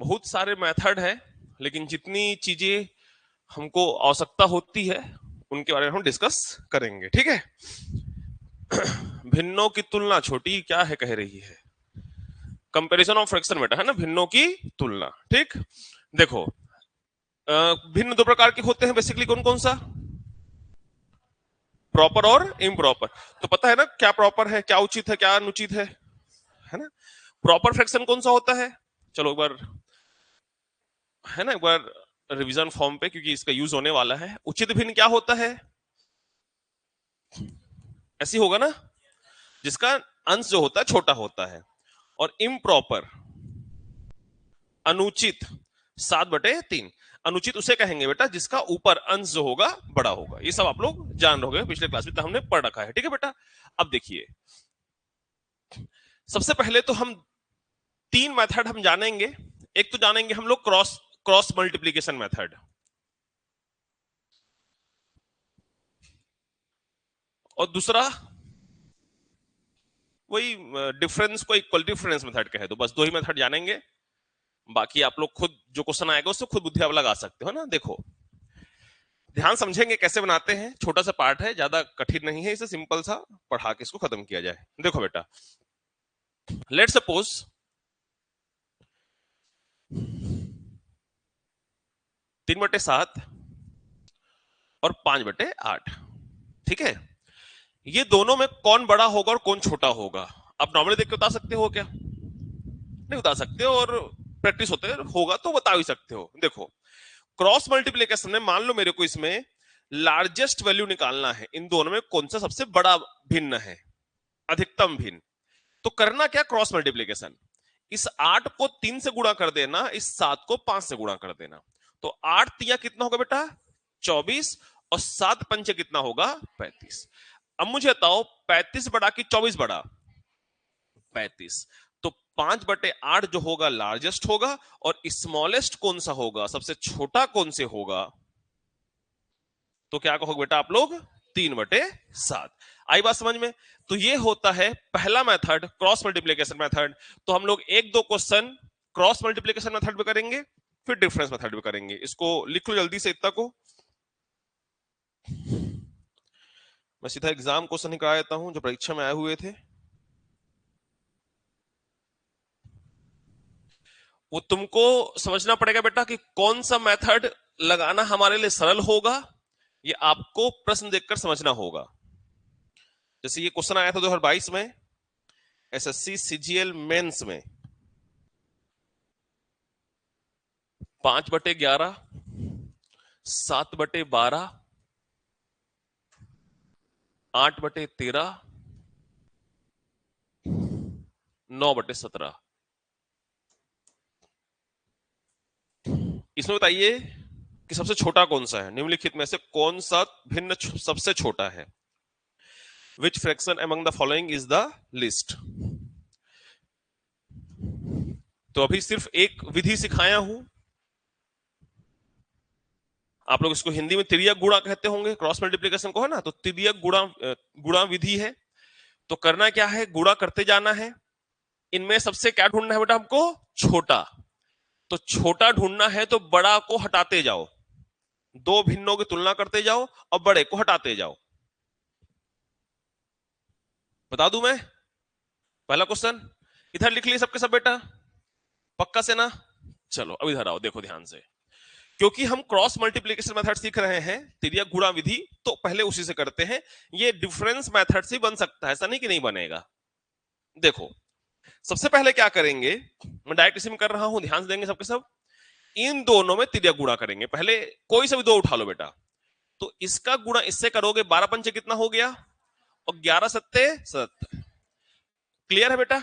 बहुत सारे मेथड है, लेकिन जितनी चीजें हमको आवश्यकता होती है उनके बारे में हम डिस्कस करेंगे। ठीक है। भिन्नों की तुलना छोटी क्या है कह रही है, कंपैरिजन ऑफ फ्रैक्शन बेटा, है ना, भिन्नों की तुलना। ठीक, देखो भिन्न दो प्रकार के होते हैं बेसिकली, कौन कौन सा, प्रॉपर और इम्प्रॉपर। तो पता है ना क्या प्रॉपर है, क्या उचित है, क्या अनुचित है ना। प्रॉपर फ्रैक्शन कौन सा होता है, चलो एक बार, है ना, एक बार रिवीजन फॉर्म पे, क्योंकि इसका यूज होने वाला है। उचित भिन्न क्या होता है, ऐसी होगा ना, जिसका अंश जो होता है छोटा होता है। और इम्प्रॉपर, अनुचित, 7/3। अनुचित उसे कहेंगे बेटा जिसका ऊपर अंश जो होगा बड़ा होगा। ये सब आप लोग जान रहोगे, पिछले क्लास में तो हमने पढ़ रखा है। ठीक है बेटा। अब देखिए, सबसे पहले तो हम 3 मेथड हम जानेंगे। एक तो जानेंगे हम लोग क्रॉस क्रॉस मल्टीप्लीकेशन मेथड, और दूसरा वही डिफरेंस को इक्वल डिफरेंस मेथड कहे तो। बस 2 ही मेथड जानेंगे, बाकी आप लोग खुद जो क्वेश्चन आएगा उससे खुद बुद्धि आप लगा सकते हो ना। देखो ध्यान समझेंगे कैसे बनाते हैं, छोटा सा पार्ट है, ज्यादा कठिन नहीं है, इसे सिंपल सा पढ़ा के इसको खत्म किया जाए। देखो बेटा, लेट सपोज 3/7 और 5/8। ठीक है, ये दोनों में कौन बड़ा होगा और कौन छोटा होगा, आप नॉर्मली देख के बता सकते हो क्या, नहीं बता सकते हो, और प्रैक्टिस होते होगा तो बता भी सकते हो। देखो क्रॉस मल्टीप्लीकेशन में मान लो मेरे को इसमें लार्जेस्ट वैल्यू निकालना है, इन दोनों में कौन सा सबसे बड़ा भिन्न है, अधिकतम भिन्न। तो करना क्या, क्रॉस मल्टीप्लीकेशन, इस 8 को 3 से गुणा कर देना, इस 7 को 5 से गुणा कर देना। तो 8 तिया कितना होगा बेटा, 24, और 7 पंचे कितना होगा, 35। अब मुझे बताओ 35 बड़ा कि 24 बड़ा, 35। तो 5/8 जो होगा लार्जेस्ट होगा, और स्मॉलेस्ट कौन सा होगा, सबसे छोटा कौन से होगा, तो क्या कहोगे बेटा आप लोग, 3/7। आई बात समझ में। तो ये होता है पहला मेथड, क्रॉस मल्टीप्लीकेशन मेथड। तो हम लोग 1-2 क्वेश्चन क्रॉस मल्टीप्लीकेशन मेथड में करेंगे, फिर डिफरेंस मेथड में करेंगे। इसको लिख लो जल्दी से इतना को, मैं सीधा एग्जाम क्वेश्चन ही करा देता हूं जो परीक्षा में आए हुए थे। वो तुमको समझना पड़ेगा बेटा कि कौन सा मेथड लगाना हमारे लिए सरल होगा, ये आपको प्रश्न देखकर समझना होगा। जैसे ये क्वेश्चन आया था 2022 में एसएससी सीजीएल मेंस में, 5/11, 7/12, 8/13, 9/17। इसमें बताइए कि सबसे छोटा कौन सा है, निम्नलिखित में से कौन सा भिन्न सबसे छोटा है, विच fraction among the following is the list. तो अभी सिर्फ एक विधि सिखाया हूं, आप लोग इसको हिंदी में तिर्यक गुणा कहते होंगे, क्रॉस मल्टीप्लीकेशन को, है ना। तो तिर्यक गुणा गुणा विधि है। तो करना क्या है, गुणा करते जाना है, इनमें सबसे क्या ढूंढना है बेटा हमको, छोटा। तो छोटा ढूंढना है तो बड़ा को हटाते जाओ, 2 भिन्नों की तुलना करते जाओ और बड़े को हटाते जाओ। बता दूं मैं, पहला क्वेश्चन इधर लिख लिए सबके सब बेटा, पक्का से ना। चलो अब इधर आओ, देखो ध्यान से, क्योंकि हम क्रॉस मल्टीप्लीकेशन मेथड सीख रहे हैं, तिर्यक गुणा विधि, तो पहले उसी से करते हैं। ये डिफरेंस मेथड से बन सकता है, ऐसा नहीं कि नहीं बनेगा। देखो सबसे पहले क्या करेंगे, मैं डायरेक्ट इसी में कर रहा हूं, ध्यान से देंगे सबके सब। इन दोनों में तिर्यक गुणा करेंगे, पहले कोई से भी 2 उठा लो बेटा। तो इसका गुणा इससे करोगे, 12 पंचे कितना हो गया, और 11 सत्ते 77। क्लियर है बेटा।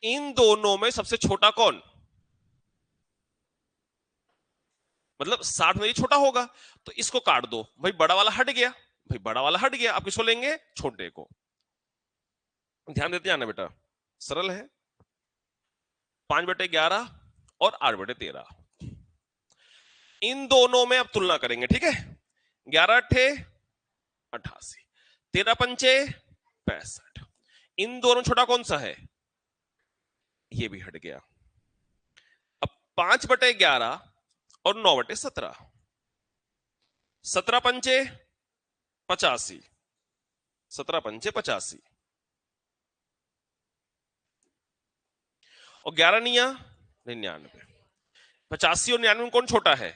इन दोनों में सबसे छोटा कौन, मतलब 60 में ये छोटा होगा, तो इसको काट दो भाई, बड़ा वाला हट गया, भाई बड़ा वाला हट गया, आप किसको लेंगे, छोटे को। ध्यान देते जाना बेटा, सरल है। 5/11 और 8/13, इन दोनों में अब तुलना करेंगे। ठीक है, 11 अट्ठे 88, 13 पंचे 65। इन दोनों छोटा कौन सा है, ये भी हट गया। अब 5/11 और 9/17, 17 पंचे 85, 17 पंचे 85 और 11 निया 99। 85 और 99 में कौन छोटा है?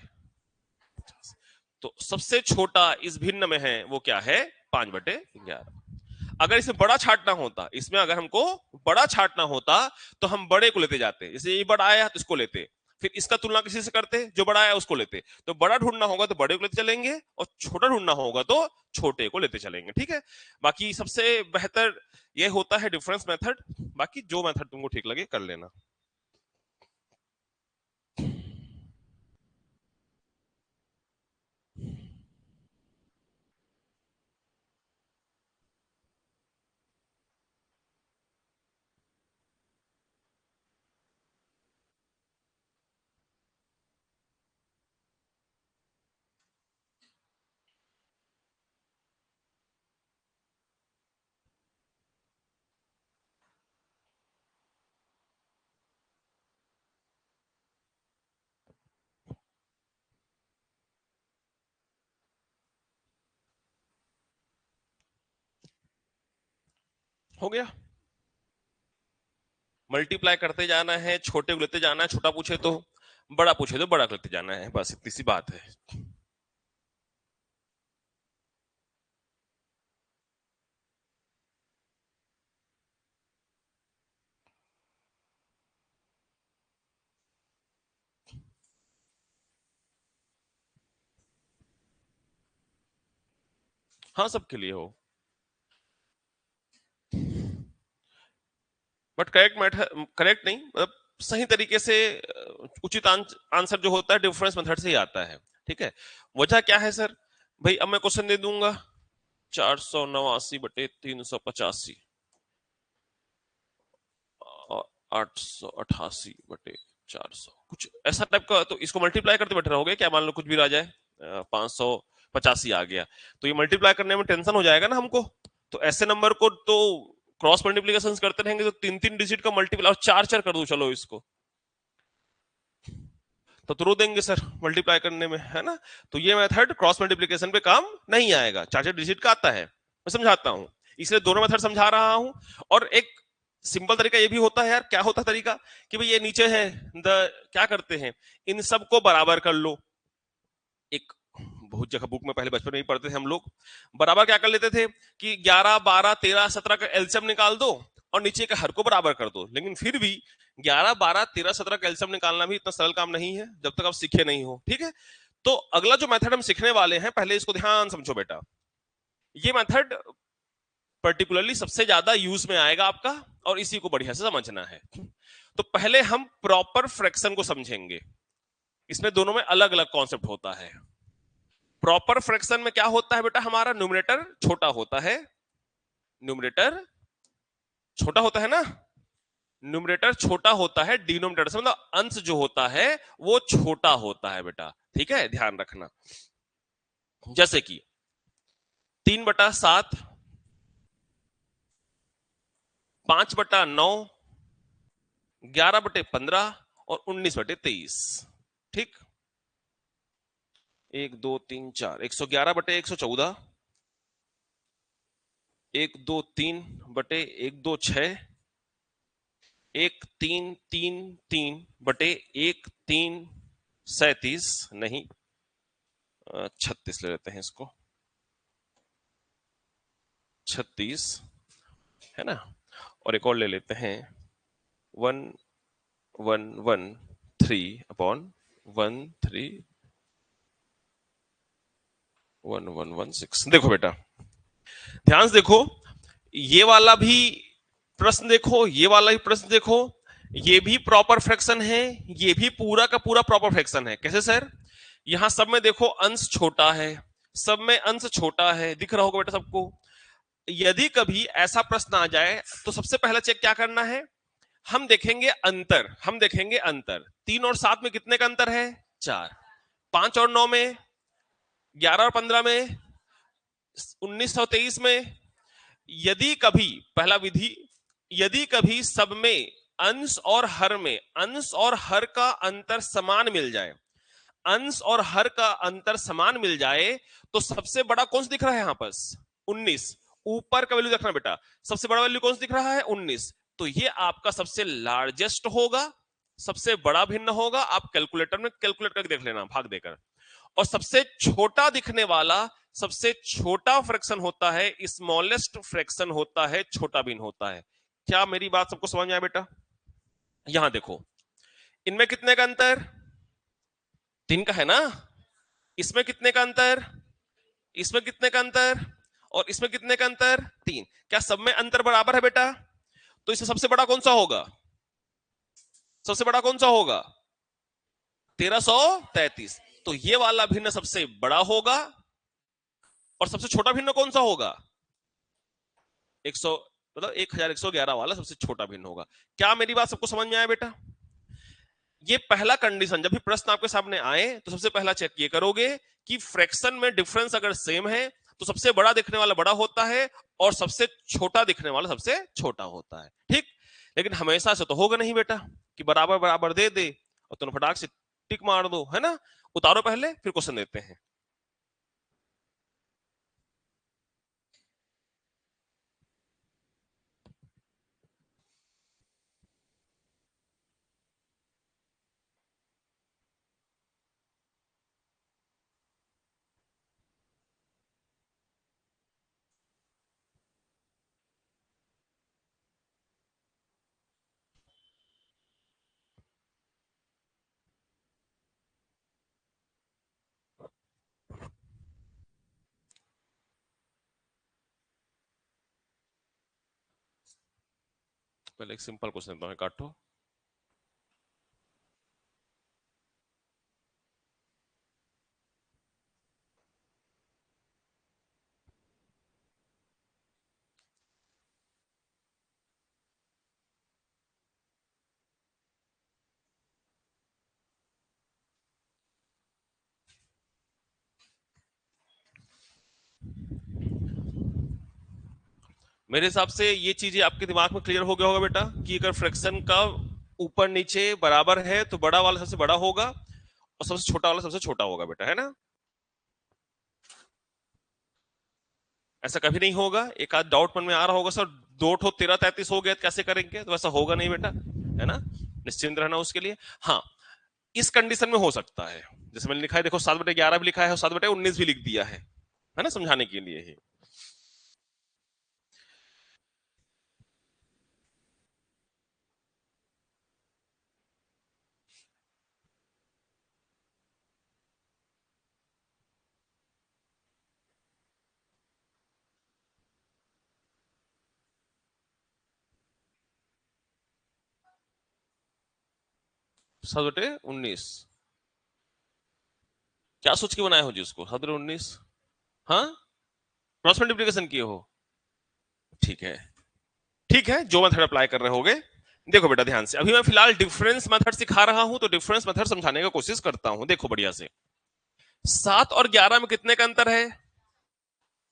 तो सबसे छोटा इस भिन्न में है वो क्या है? 5/11। अगर इसमें बड़ा छांटना होता, इसमें अगर हमको बड़ा छांटना होता तो हम बड़े को लेते जाते, जैसे ये बड़ा आया तो इसको लेते, फिर इसका तुलना किसी से करते, जो बड़ा आया उसको लेते। तो बड़ा ढूंढना होगा तो बड़े को लेते चलेंगे और छोटा ढूंढना होगा तो छोटे को लेते चलेंगे। ठीक है, बाकी सबसे बेहतर ये होता है डिफरेंस मेथड, बाकी जो मेथड तुमको ठीक लगे कर लेना। हो गया, मल्टीप्लाई करते जाना है, छोटे को लेते जाना है, छोटा पूछे तो बड़ा, पूछे तो बड़ा को लेते जाना है, बस इतनी सी बात है। हाँ सबके लिए हो, बट करेक्ट नहीं, मतलब सही तरीके से उचित आंसर जो होता है डिफरेंस मेथड से ही आता है। ठीक है, वजह क्या है सर? भाई अब मैं क्वेश्चन दे दूंगा 489/385 और 888/400, कुछ ऐसा टाइप का। तो इसको मल्टीप्लाई करते बैठे रहोगे क्या? मान लो कुछ भी आ जाए, 585 आ गया, तो ये मल्टीप्लाई करने में टेंशन हो जाएगा ना हमको। तो ऐसे नंबर को तो क्रॉस मल्टीप्लीकेशन करते रहेंगे तो 3-3 डिजिट का मल्टीप्लाई, और 4-4 कर दो चलो इसको, तो रो देंगे सर मल्टीप्लाई करने में, है ना। तो ये मेथड क्रॉस मल्टीप्लीकेशन पे काम नहीं आएगा, 4-4 डिजिट का आता है। मैं समझाता हूं, इसलिए दोनों मेथड समझा रहा हूं। और एक सिंपल तरीका ये भी होता है यार, क्या होता है तरीका कि भाई ये नीचे है क्या करते हैं, इन सबको बराबर कर लो। एक बहुत जगह बुक में पहले बचपन में ही पढ़ते थे हम लोग, बराबर क्या कर लेते थे कि 11, 12, 13, 17 का एलसीएम निकाल दो और नीचे के हर को बराबर कर दो। लेकिन फिर भी 11, 12, 13, 17 का एलसीएम निकालना भी इतना सरल काम नहीं है जब तक आप सीखे नहीं हो। ठीक है, तो अगला जो मेथड हम सीखने वाले हैं, पहले इसको ध्यान समझो बेटा। ये मेथड पर्टिकुलरली सबसे ज्यादा यूज में आएगा आपका, और इसी को बढ़िया से समझना है। तो पहले हम प्रॉपर फ्रैक्शन को समझेंगे, इसमें दोनों में अलग अलग कॉन्सेप्ट होता है। प्रॉपर फ्रैक्शन में क्या होता है बेटा? हमारा न्यूमरेटर छोटा होता है, न्यूमरेटर छोटा होता है ना, न्यूमरेटर छोटा होता है, डिनोमिनेटर से मतलब अंश जो होता है वो छोटा होता है बेटा। ठीक है, ध्यान रखना। जैसे कि 3/7, 5/9, 11/15 और 19/23। ठीक, 1 2 3 4, 111/114, 1 2 3/126, 1 3 3 3/1 3 37, नहीं 36 ले लेते हैं इसको, 36 है ना। और एक और ले लेते हैं 1113/13116। देखो बेटा ध्यान से देखो, ये वाला भी प्रश्न देखो, ये वाला भी प्रश्न देखो, ये भी प्रॉपर फ्रैक्शन है, ये भी पूरा का पूरा प्रॉपर फ्रैक्शन है। कैसे सर? यहां सब में देखो अंश छोटा है, सब में अंश छोटा है, दिख रहा होगा बेटा सबको। यदि कभी ऐसा प्रश्न आ जाए तो सबसे पहला चेक क्या करना है? हम देखेंगे अंतर, हम देखेंगे अंतर। 3 और 7 में कितने का अंतर है? 4। 5 और 9 में, 11 और 15 में, 19 और 23 में। यदि कभी, पहला विधि, यदि कभी सब में अंश और हर में अंश और हर का अंतर समान मिल जाए, अंश और हर का अंतर समान मिल जाए तो सबसे बड़ा कौन सा दिख रहा है यहां पर? 19। ऊपर का वैल्यू देखना बेटा, सबसे बड़ा वैल्यू कौन सा दिख रहा है? 19। तो ये आपका सबसे लार्जेस्ट होगा, सबसे बड़ा भिन्न होगा। आप कैलकुलेटर में कैलकुलेट करके देख लेना भाग देकर। और सबसे छोटा दिखने वाला सबसे छोटा फ्रैक्शन होता है, स्मॉलेस्ट फ्रैक्शन होता है, छोटा भिन्न होता है। क्या मेरी बात सबको समझ में आया बेटा? यहां देखो, इनमें कितने का अंतर? 3 का है ना। इसमें कितने का अंतर? इसमें कितने का अंतर? और इसमें कितने का अंतर? 3। क्या सब में अंतर बराबर है बेटा? तो इससे सबसे बड़ा कौन सा होगा? सबसे बड़ा कौन सा होगा? 1333। तो ये वाला भिन्न सबसे बड़ा होगा। और सबसे छोटा भिन्न कौन सा होगा? 100 मतलब 1111 वाला सबसे छोटा भिन्न होगा। क्या मेरी बात सबको समझ में आया बेटा? ये पहला कंडीशन, जब भी प्रश्न आपके सामने आए तो सबसे पहला चेक ये करोगे कि फ्रैक्शन में डिफरेंस अगर सेम है तो सबसे बड़ा दिखने वाला बड़ा होता है और सबसे छोटा दिखने वाला सबसे छोटा होता है। ठीक, लेकिन हमेशा से तो होगा नहीं बेटा कि बराबर बराबर दे दे और तुम फटाक से टिक मार दो, है ना। उतारो पहले, फिर क्वेश्चन देते हैं। पहले एक सिंपल क्वेश्चन देता हूं, काटो। मेरे हिसाब से ये चीजें आपके दिमाग में क्लियर हो गया होगा बेटा कि अगर फ्रैक्शन का ऊपर नीचे बराबर है तो बड़ा वाला सबसे बड़ा होगा और सबसे छोटा वाला सबसे छोटा होगा बेटा, है ना। ऐसा कभी नहीं होगा। एक आध डाउट मन में आ रहा होगा, सर 2 ठो 1333 हो गया कैसे करेंगे? तो ऐसा होगा नहीं बेटा, है ना। निश्चिंत रहना उसके लिए। हाँ, इस कंडीशन में हो सकता है, जैसे मैंने लिखा है देखो 7/11 भी लिखा है और 7/19 भी लिख दिया है ना, समझाने के लिए ही। 7/19 क्या सोच के बनाए हो जी उसको? 7/19 हाँ, क्रॉस मल्टीप्लीकेशन किए हो? ठीक है, ठीक है, जो मेथड अप्लाई कर रहे होगे। देखो बेटा ध्यान से, अभी मैं फिलहाल डिफरेंस मेथड सिखा रहा हूं तो डिफरेंस मेथड समझाने की कोशिश करता हूं। देखो बढ़िया से, 7 और 11 में कितने का अंतर है?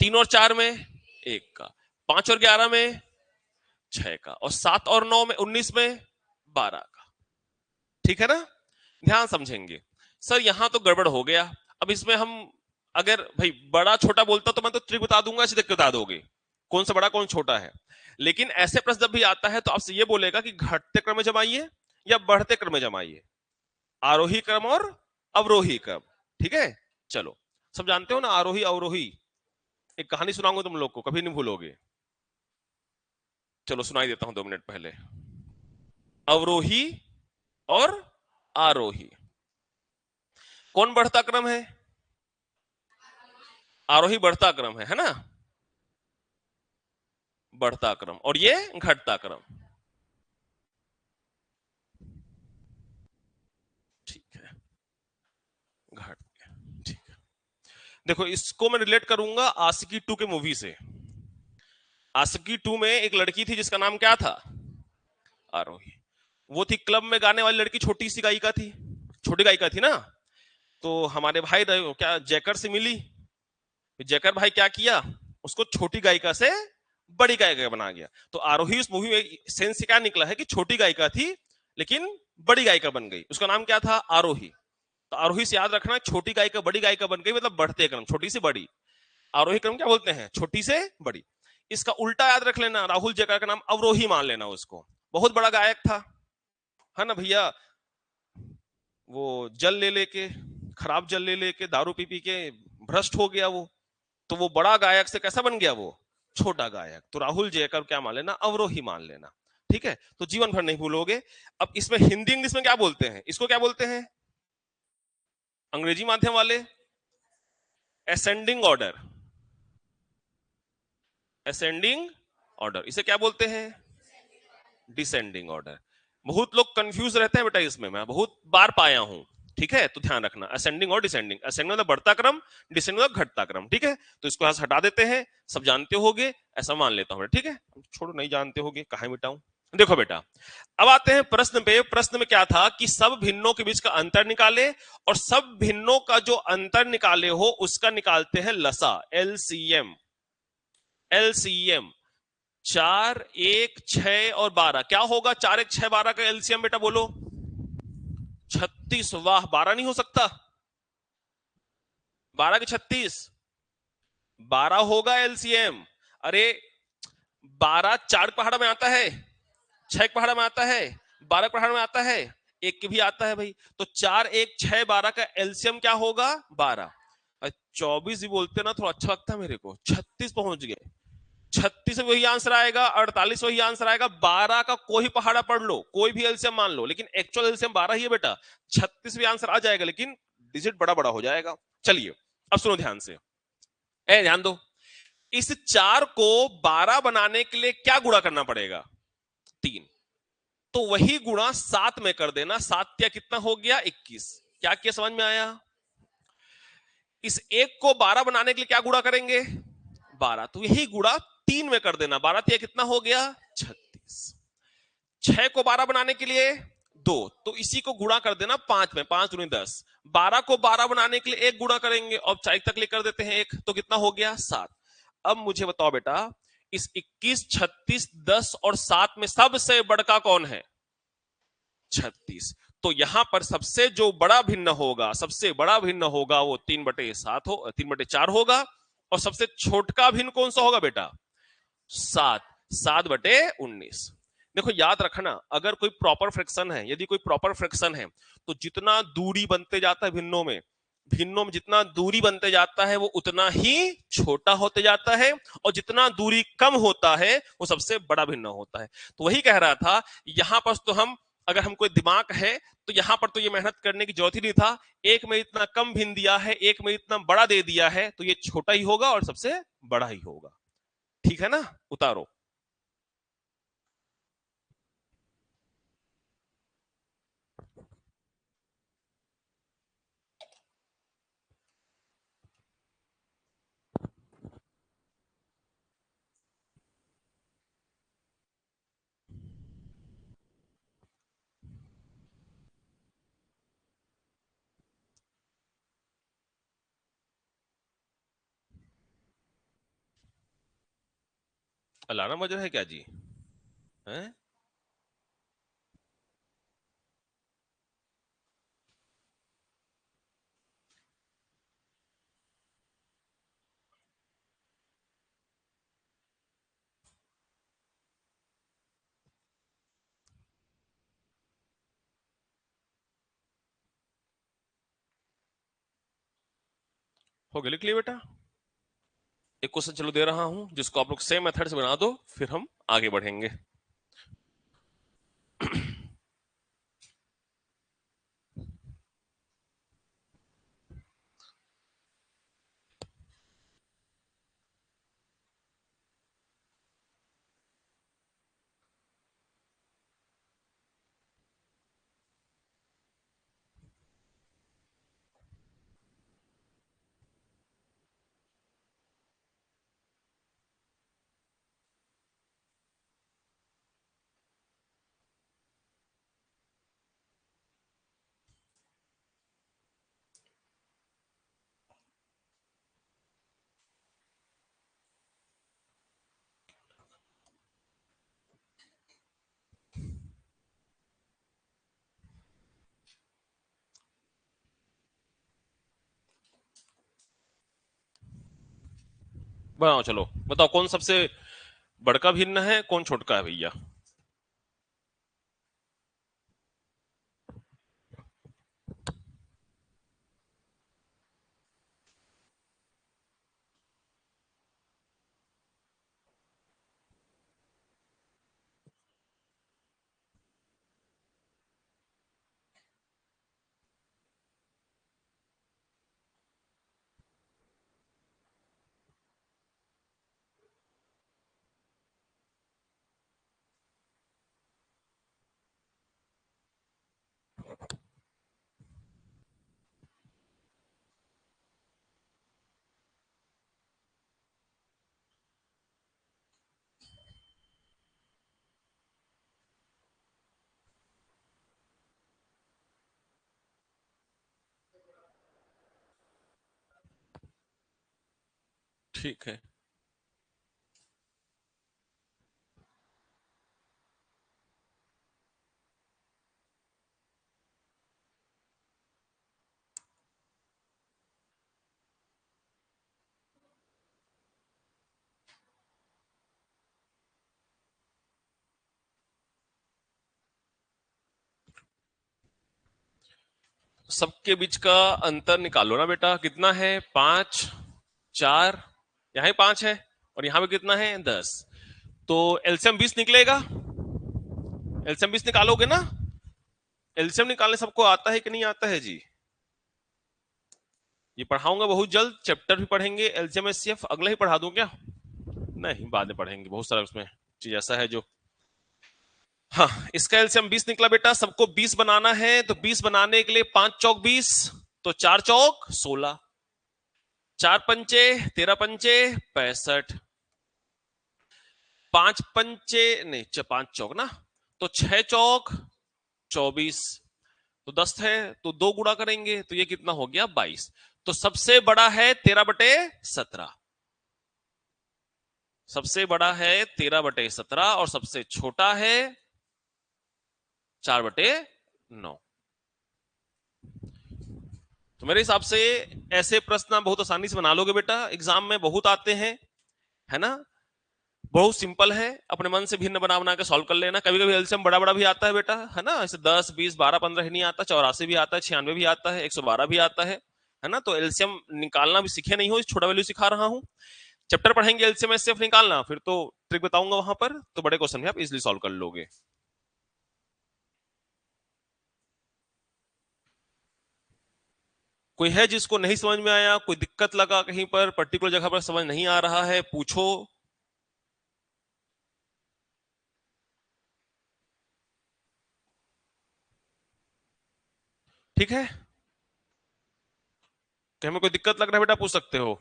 3 और 4 में 1 का, 5 और 11 में 6 का, और 7 और 9 में 19 में 12 का। ठीक है ना, ध्यान समझेंगे। सर यहां तो गड़बड़ हो गया। अब इसमें हम अगर भाई बड़ा छोटा बोलता तो मैं तो ट्रिक बता दूंगा, ऐसे देख के बता दोगे कौन सा बड़ा कौन छोटा है। लेकिन ऐसे प्रश्न जब भी आता है तो आपसे ये बोलेगा कि घटते क्रम में जमाइए या बढ़ते क्रम में जमाइए, आरोही क्रम और अवरोही क्रम। ठीक है, चलो सब जानते हो ना आरोही अवरोही। एक कहानी सुनाऊंगा तुम लोग को, कभी नहीं भूलोगे। चलो सुनाई देता हूं 2 मिनट पहले। अवरोही और आरोही, कौन बढ़ता क्रम है? आरोही बढ़ता क्रम है ना, बढ़ता क्रम, और ये घटता क्रम। ठीक है, घट गया। ठीक है, देखो इसको मैं रिलेट करूंगा आशिकी 2 के मूवी से। आशिकी 2 में एक लड़की थी जिसका नाम क्या था? आरोही। वो थी क्लब में गाने वाली लड़की, छोटी सी गायिका थी, छोटी गायिका थी ना। तो हमारे भाई क्या जैकर से मिली, जैकर भाई क्या किया, उसको छोटी गायिका से बड़ी गायिका बना गया। तो आरोही उस मूवी में सेंस से क्या निकला है कि छोटी गायिका थी लेकिन बड़ी गायिका बन गई, उसका नाम क्या था, आरोही। तो आरोही से याद रखना, छोटी गायिका बड़ी गायिका बन गई मतलब बढ़ते क्रम, छोटी से बड़ी। आरोही क्रम क्या बोलते हैं, छोटी से बड़ी। इसका उल्टा याद रख लेना, राहुल जयकार का नाम अवरोही मान लेना उसको, बहुत बड़ा गायक था, है ना भैया। वो जल ले लेके, खराब जल ले लेके, दारू पी पी के भ्रष्ट हो गया वो, तो वो बड़ा गायक से कैसा बन गया, वो छोटा गायक। तो राहुल जयकर क्या मान लेना, अवरोही मान लेना। ठीक है, तो जीवन भर नहीं भूलोगे। अब इसमें हिंदी इंग्लिश में क्या बोलते हैं, इसको क्या बोलते हैं, अंग्रेजी माध्यम वाले असेंडिंग ऑर्डर, असेंडिंग ऑर्डर, इसे क्या बोलते हैं, डिसेंडिंग ऑर्डर। बहुत लोग कंफ्यूज रहते हैं बेटा इसमें, मैं बहुत बार पाया हूं। ठीक है, तो ध्यान रखना, असेंडिंग और डिसेंडिंग, असेंडिंग मतलब बढ़ता क्रम, डिसेंडिंग मतलब घटता क्रम। ठीक है, तो इसको यहां से हटा देते हैं, सब जानते होगे ऐसा मान लेता हूं। ठीक है, छोड़ो, नहीं जानते होगे, कहां मिटाऊं। देखो बेटा, अब आते हैं प्रश्न पे। प्रश्न में क्या था कि सब भिन्नों के बीच का अंतर निकाले, और सब भिन्नों का जो अंतर निकाले हो उसका निकालते हैं लसा, एलसीएम। एलसीएम 4, 1, 6 और 12 क्या होगा, 4, 1, 6, 12 का एलसीएम बेटा बोलो, 36। वाह, 12 नहीं हो सकता, 12 के 36, 12 होगा एलसीएम। अरे 12 4 पहाड़ में आता है, 6 पहाड़ में आता है, 12 पहाड़ में आता है, एक के भी आता है भाई। तो 4, 1, 6, 12 का एलसीएम क्या होगा, 12। 24 भी बोलते ना, थोड़ा अच्छा लगता है मेरे को, 36 पहुंच गए। 36 वही आंसर आएगा, 48 वही आंसर आएगा, 12 का कोई पहाड़ा पढ़ लो, कोई भी एलसीएम मान लो, लेकिन एक्चुअल एलसीएम 12 ही है बेटा। 36 भी आंसर आ जाएगा लेकिन डिजिट बड़ा बड़ा हो जाएगा। चलिए अब सुनो ध्यान से, ध्यान दो, इस 4 को 12 बनाने के लिए क्या गुणा करना पड़ेगा, 3। तो वही गुणा 7 में कर देना, 7 क्या कितना हो गया, 21। क्या किया, समझ में आया। इस एक को 12 बनाने के लिए क्या गुणा करेंगे, 12, तो यही गुणा 3 में कर देना, 12 तिया कितना हो गया, 36। 6 को 12 बनाने के लिए 2, तो इसी को गुणा कर देना 5 में, 5 दूनी 10। 12 को 12 बनाने के लिए एक गुणा करेंगे, और 4 तक ले कर देते हैं एक, तो कितना हो गया, 7। अब मुझे बताओ बेटा, इस 21, 36, 10 और 7 में सबसे बड़का कौन है, 36। तो यहां पर सबसे जो बड़ा भिन्न होगा, सबसे बड़ा भिन्न होगा वो 3/7 हो, 3/4 होगा। और सबसे छोटका भिन्न कौन सा होगा बेटा, 7, 7/19। देखो याद रखना, अगर कोई प्रॉपर फ्रैक्शन है, यदि कोई प्रॉपर फ्रैक्शन है, तो जितना दूरी बनते जाता है भिन्नों में, भिन्नों में जितना दूरी बनते जाता है वो उतना ही छोटा होते जाता है, और जितना दूरी कम होता है वो सबसे बड़ा भिन्न होता है। तो वही कह रहा था, यहां पर तो हम, अगर हमको दिमाग है तो यहां पर तो ये मेहनत करने की जरूरत ही नहीं था। एक में इतना कम भिन्न दिया है, एक में इतना बड़ा दे दिया है, तो ये छोटा ही होगा और सबसे बड़ा ही होगा। ठीक है ना, उतारो। अलार्म बज रहा है क्या जी, हैं? हो गया, लिख लिया बेटा। एक क्वेश्चन चलो दे रहा हूं, जिसको आप लोग सेम मेथड से बना दो, फिर हम आगे बढ़ेंगे। बनाओ, चलो बताओ कौन सबसे बड़का भिन्न है, कौन छोटका है भैया। ठीक है। सबके बीच का अंतर निकालो ना बेटा, कितना है, 5, 4, यहाँ ही 5 है और यहाँ पे कितना है, 10। तो एलसीएम 20 निकलेगा। एलसीएम 20 निकालोगे ना। एलसीएम निकालने सबको आता है कि नहीं आता है जी। ये पढ़ाऊंगा बहुत जल्द, चैप्टर भी पढ़ेंगे, एलसीएम एचसीएफ अगला ही पढ़ा दूं क्या। नहीं, बाद में पढ़ेंगे, बहुत सारा उसमें चीज ऐसा है जो। हाँ, इसका एलसीएम 20 निकला बेटा, सबको 20 बनाना है, तो 20 बनाने के लिए 5 चौक 20, तो 4 चौक 16, 4 पंचे 13 पंचे 65, 5 पंचे नहीं 5 चौक ना, तो 6 चौक 24, तो 10 है, तो 2 गुणा करेंगे तो ये कितना हो गया, 22। तो सबसे बड़ा है 13/17, सबसे बड़ा है 13/17 और सबसे छोटा है 4/9। तो मेरे हिसाब से ऐसे प्रश्न आप बहुत आसानी से बना लोगे बेटा, एग्जाम में बहुत आते हैं, है ना। बहुत सिंपल है, अपने मन से भिन्न बना बना के सॉल्व कर लेना। कभी कभी एलसीएम बड़ा बड़ा भी आता है बेटा, है ना, ऐसे 10 20 12 15 ही नहीं आता, 84 भी आता है, 96 भी आता है, 112 भी आता है ना। तो एलसीएम निकालना भी सीखे नहीं हो, छोटा वैल्यू सिखा रहा हूँ। चैप्टर पढ़ेंगे एलसीएम एचसीएफ निकालना, फिर तो ट्रिक बताऊंगा वहां पर, तो बड़े क्वेश्चन भी आप इजिली सॉल्व कर लोगे। कोई है जिसको नहीं समझ में आया, कोई दिक्कत लगा कहीं पर पर्टिकुलर जगह पर समझ नहीं आ रहा है, पूछो। ठीक है, कि हमें कोई दिक्कत लग रहा है बेटा, पूछ सकते हो।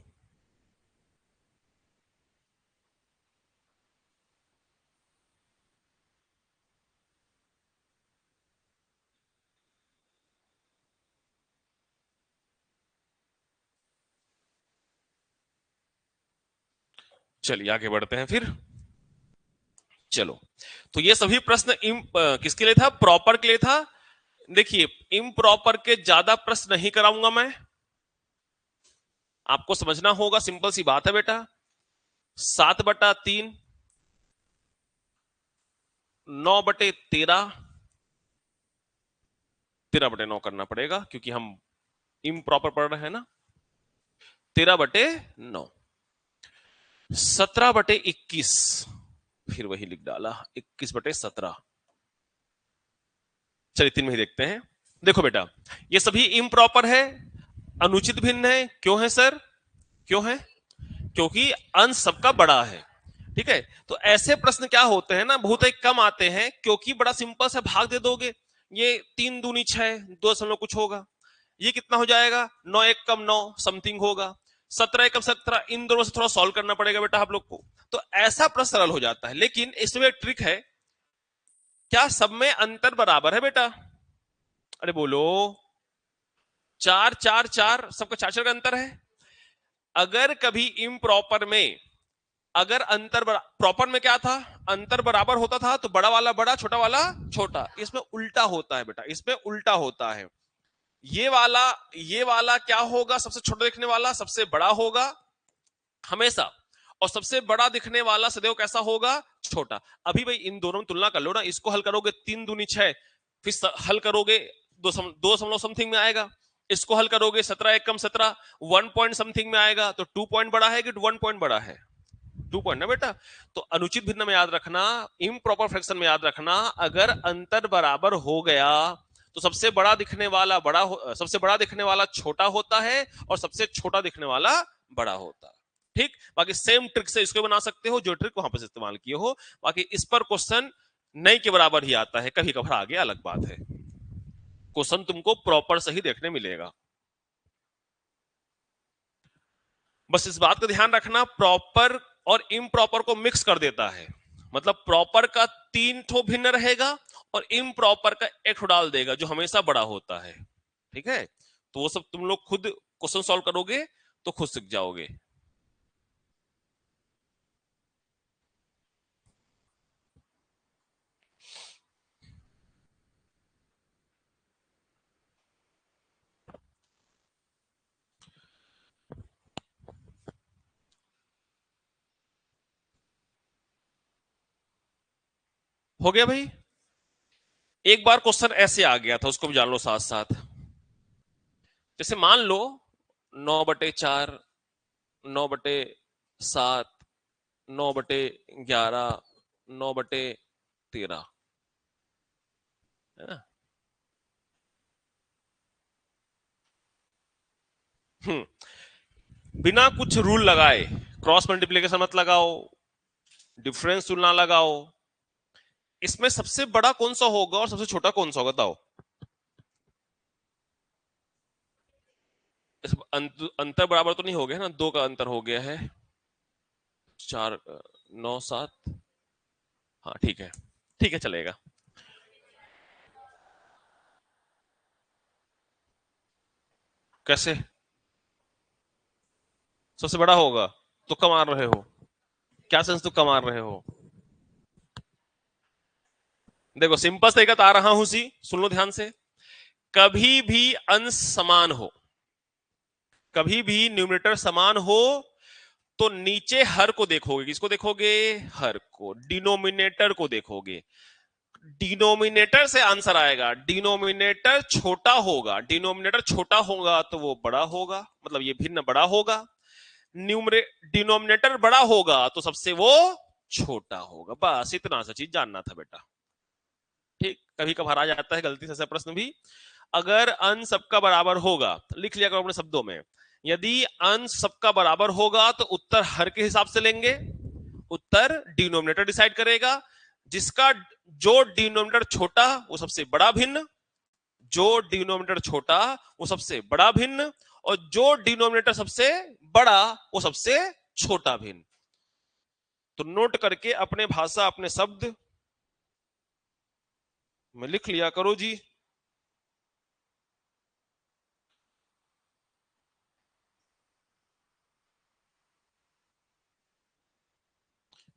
चलिए आगे बढ़ते हैं फिर। चलो, तो ये सभी प्रश्न किसके लिए था, प्रॉपर के लिए था। देखिए, इम्प्रॉपर के ज्यादा प्रश्न नहीं कराऊंगा मैं, आपको समझना होगा, सिंपल सी बात है बेटा। 7/3, 9/13, 13/9 करना पड़ेगा क्योंकि हम इम्प्रॉपर पढ़ रहे हैं ना। 13/9, 17/21, फिर वही लिख डाला, 21/17। चलिए 3 में ही देखते हैं। देखो बेटा, ये सभी इम्प्रॉपर है, अनुचित भिन्न है। क्यों है सर, क्यों है, क्योंकि अंश सबका बड़ा है। ठीक है, तो ऐसे प्रश्न क्या होते हैं ना, बहुत ही कम आते हैं, क्योंकि बड़ा सिंपल से भाग दे दोगे। ये 3 दूनी 6, 2 कुछ होगा, ये कितना हो जाएगा, 9 एक कम 9 समथिंग होगा, 17 एकम 17, इन दोनों से थोड़ा सॉल्व करना पड़ेगा बेटा आप लोग को। तो ऐसा प्रश्न सरल हो जाता है, लेकिन इसमें एक ट्रिक है। क्या सब में अंतर बराबर है बेटा, अरे बोलो। 4 4 4, सबका 4 4 का अंतर है। अगर कभी इम्प्रॉपर में, अगर अंतर प्रॉपर में क्या था, अंतर बराबर होता था तो बड़ा वाला बड़ा, छोटा वाला छोटा। इसमें उल्टा होता है बेटा, इसमें उल्टा होता है। ये वाला क्या होगा, सबसे छोटा देखने वाला सबसे बड़ा होगा हमेशा। और सबसे बड़ा दिखने वाला सदैव कैसा होगा? छोटा। अभी भाई इन दोनों में तुलना कर लो ना, इसको हल करोगे 3 दूनी 6, फिर हल करोगे 2 समथिंग में आएगा, इसको हल करोगे 17 एक कम 17, 1 पॉइंट समथिंग में आएगा। तो 2 पॉइंट बड़ा है कि 1 पॉइंट बड़ा है? 2 पॉइंट ना बेटा। तो अनुचित भिन्न में याद रखना, इम्प्रॉपर फ्रैक्शन में याद रखना, अगर अंतर बराबर हो गया तो सबसे बड़ा दिखने वाला सबसे बड़ा दिखने वाला छोटा होता है और सबसे छोटा दिखने वाला बड़ा होता है। ठीक, बाकी सेम ट्रिक से इसको बना सकते हो जो ट्रिक वहां पर इस्तेमाल किए हो। बाकी इस पर क्वेश्चन नहीं के बराबर ही आता है, कभी कभार आगे अलग बात है। क्वेश्चन तुमको प्रॉपर सही देखने मिलेगा। बस इस बात का ध्यान रखना, प्रॉपर और इम्प्रॉपर को मिक्स कर देता है। मतलब प्रॉपर का 3 ठो भिन्न रहेगा और इम्प्रॉपर का 1 ठो डाल देगा जो हमेशा बड़ा होता है। ठीक है, तो वो सब तुम लोग खुद क्वेश्चन सॉल्व करोगे तो खुद सीख जाओगे। हो गया भाई? एक बार क्वेश्चन ऐसे आ गया था, उसको भी जान लो साथ साथ। जैसे मान लो 9/4, 9/7, 9/11, 9/13, है ना? बिना कुछ रूल लगाए क्रॉस मल्टीप्लीकेशन मत लगाओ, डिफरेंस तुलना लगाओ, इसमें सबसे बड़ा कौन सा होगा और सबसे छोटा कौन सा होगा बताओ? अंतर बराबर तो नहीं हो गया ना, 2 का अंतर हो गया है, 4, 9, 7। हाँ ठीक है, ठीक है चलेगा। कैसे सबसे बड़ा होगा? तुक्का मार रहे हो? क्या सेंस तुक्का मार रहे हो? देखो सिंपल तरीका बता रहा हूं सी, सुन लो ध्यान से। कभी भी अंश समान हो, कभी भी न्यूमरेटर समान हो, तो नीचे हर को देखोगे। किसको देखोगे? हर को। डिनोमिनेटर को देखोगे। डिनोमिनेटर से आंसर आएगा। डिनोमिनेटर छोटा होगा, डिनोमिनेटर छोटा होगा तो वो बड़ा होगा, मतलब ये भिन्न बड़ा होगा। न्यूमरे डिनोमिनेटर बड़ा होगा तो सबसे वो छोटा होगा। बस इतना सा चीज जानना था बेटा। ठीक, कभी कभार आ जाता है गलती से ऐसा प्रश्न भी। अगर अंश सबका बराबर होगा, लिख लिया करो अपने शब्दों में, यदि अंश सबका बराबर होगा तो उत्तर हर के हिसाब से लेंगे। उत्तर डिनोमिनेटर डिसाइड करेगा। जिसका जो डिनोमिनेटर छोटा वो सबसे बड़ा भिन्न, जो डिनोमिनेटर छोटा वो सबसे बड़ा भिन्न, और जो डिनोमिनेटर सबसे बड़ा वो सबसे छोटा भिन्न। तो नोट करके अपने भाषा अपने शब्द में लिख लिया करो जी।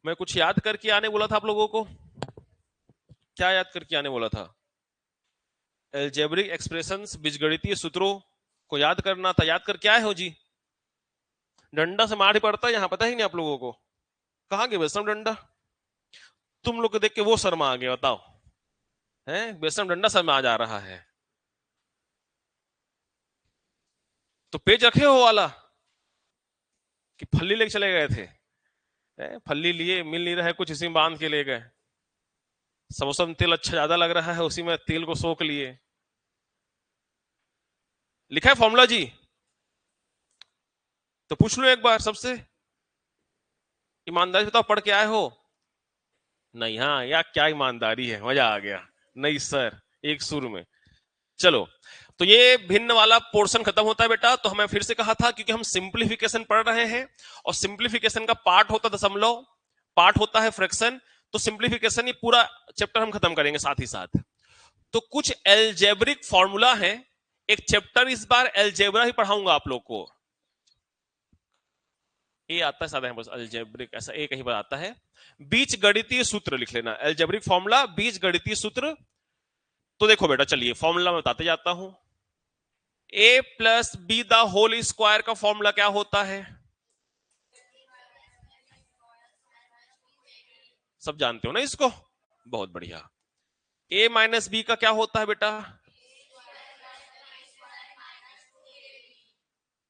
मैं कुछ याद करके आने बोला था आप लोगों को, क्या याद करके आने बोला था? एल्जेब्रिक एक्सप्रेशंस, बीजगणितीय सूत्रों को याद करना था। याद करके आए हो जी? डंडा से मार ही पड़ता है यहाँ, पता ही नहीं आप लोगों को। कहाँ गए बेसम डंडा? तुम लोग को देख के वो शर्मा आ गया, बताओ। है बेसम डंडा सर में आ जा रहा है। तो पेज रखे हो वाला कि फल्ली लेके चले गए थे? फल्ली लिए, मिल नहीं रहा है कुछ, इसी में बांध के ले गए। समोसा में तेल अच्छा ज्यादा लग रहा है, उसी में तेल को सोख लिए। लिखा है फॉर्मूला जी? तो पूछ लो एक बार सबसे, ईमानदारी बताओ, पढ़ के आए हो? नहीं? हाँ यार, क्या ईमानदारी है, मजा आ गया। नहीं सर, एक सुर में। चलो, तो ये भिन्न वाला पोर्शन खत्म होता है बेटा। तो हमें फिर से कहा था, क्योंकि हम सिंप्लीफिकेशन पढ़ रहे हैं और सिंप्लीफिकेशन का पार्ट होता है दशमलव, पार्ट होता है फ्रैक्शन, तो सिंप्लीफिकेशन ही पूरा चैप्टर हम खत्म करेंगे साथ ही साथ। तो कुछ एल्जेब्रिक फॉर्मूला है, एक चैप्टर इस बार एल्जेब्रा ही पढ़ाऊंगा आप लोग को। ये आता है सादा है बस, एल्जेब्रिक ऐसा एक ही बार आता है। बीज गणितीय सूत्र लिख लेना, एल्जेब्रिक फॉर्मूला, बीज गणितीय सूत्र। तो देखो बेटा, चलिए फॉर्मूला में बताते जाता हूं। A plus B the whole square का फॉर्मूला क्या होता है? सब जानते हो ना इसको, बहुत बढ़िया। a माइनस बी का क्या होता है बेटा?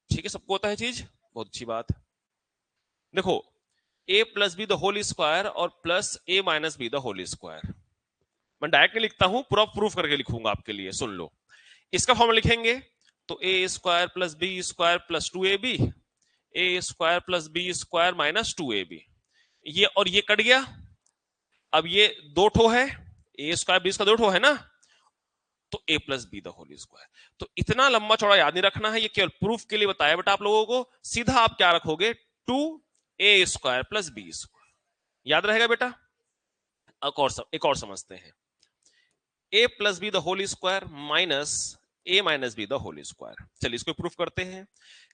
ठीक है, सबको होता है चीज, बहुत अच्छी बात। देखो, a plus B the whole square और plus a minus B the whole square, मैं डायरेक्ट नहीं लिखता हूं, पूरा प्रूफ करके लिखूंगा आपके लिए, सुन लो। इसका फॉर्मूला लिखेंगे तो A square plus B square plus 2ab, A square plus B square minus 2ab, ये और ये कट गया। अब ये दो ठो है, ए स्क्वायर बी का दो ठो है ना, तो A plus B the whole square. तो इतना लंबा चौड़ा याद नहीं रखना है, ये केवल प्रूफ के लिए बताया बेटा आप लोगों को। सीधा आप क्या रखोगे, 2a square plus B square, याद रहेगा बेटा। एक और समझते हैं, a plus B the whole square minus a minus B the whole square. चलिए इसको प्रूफ करते हैं।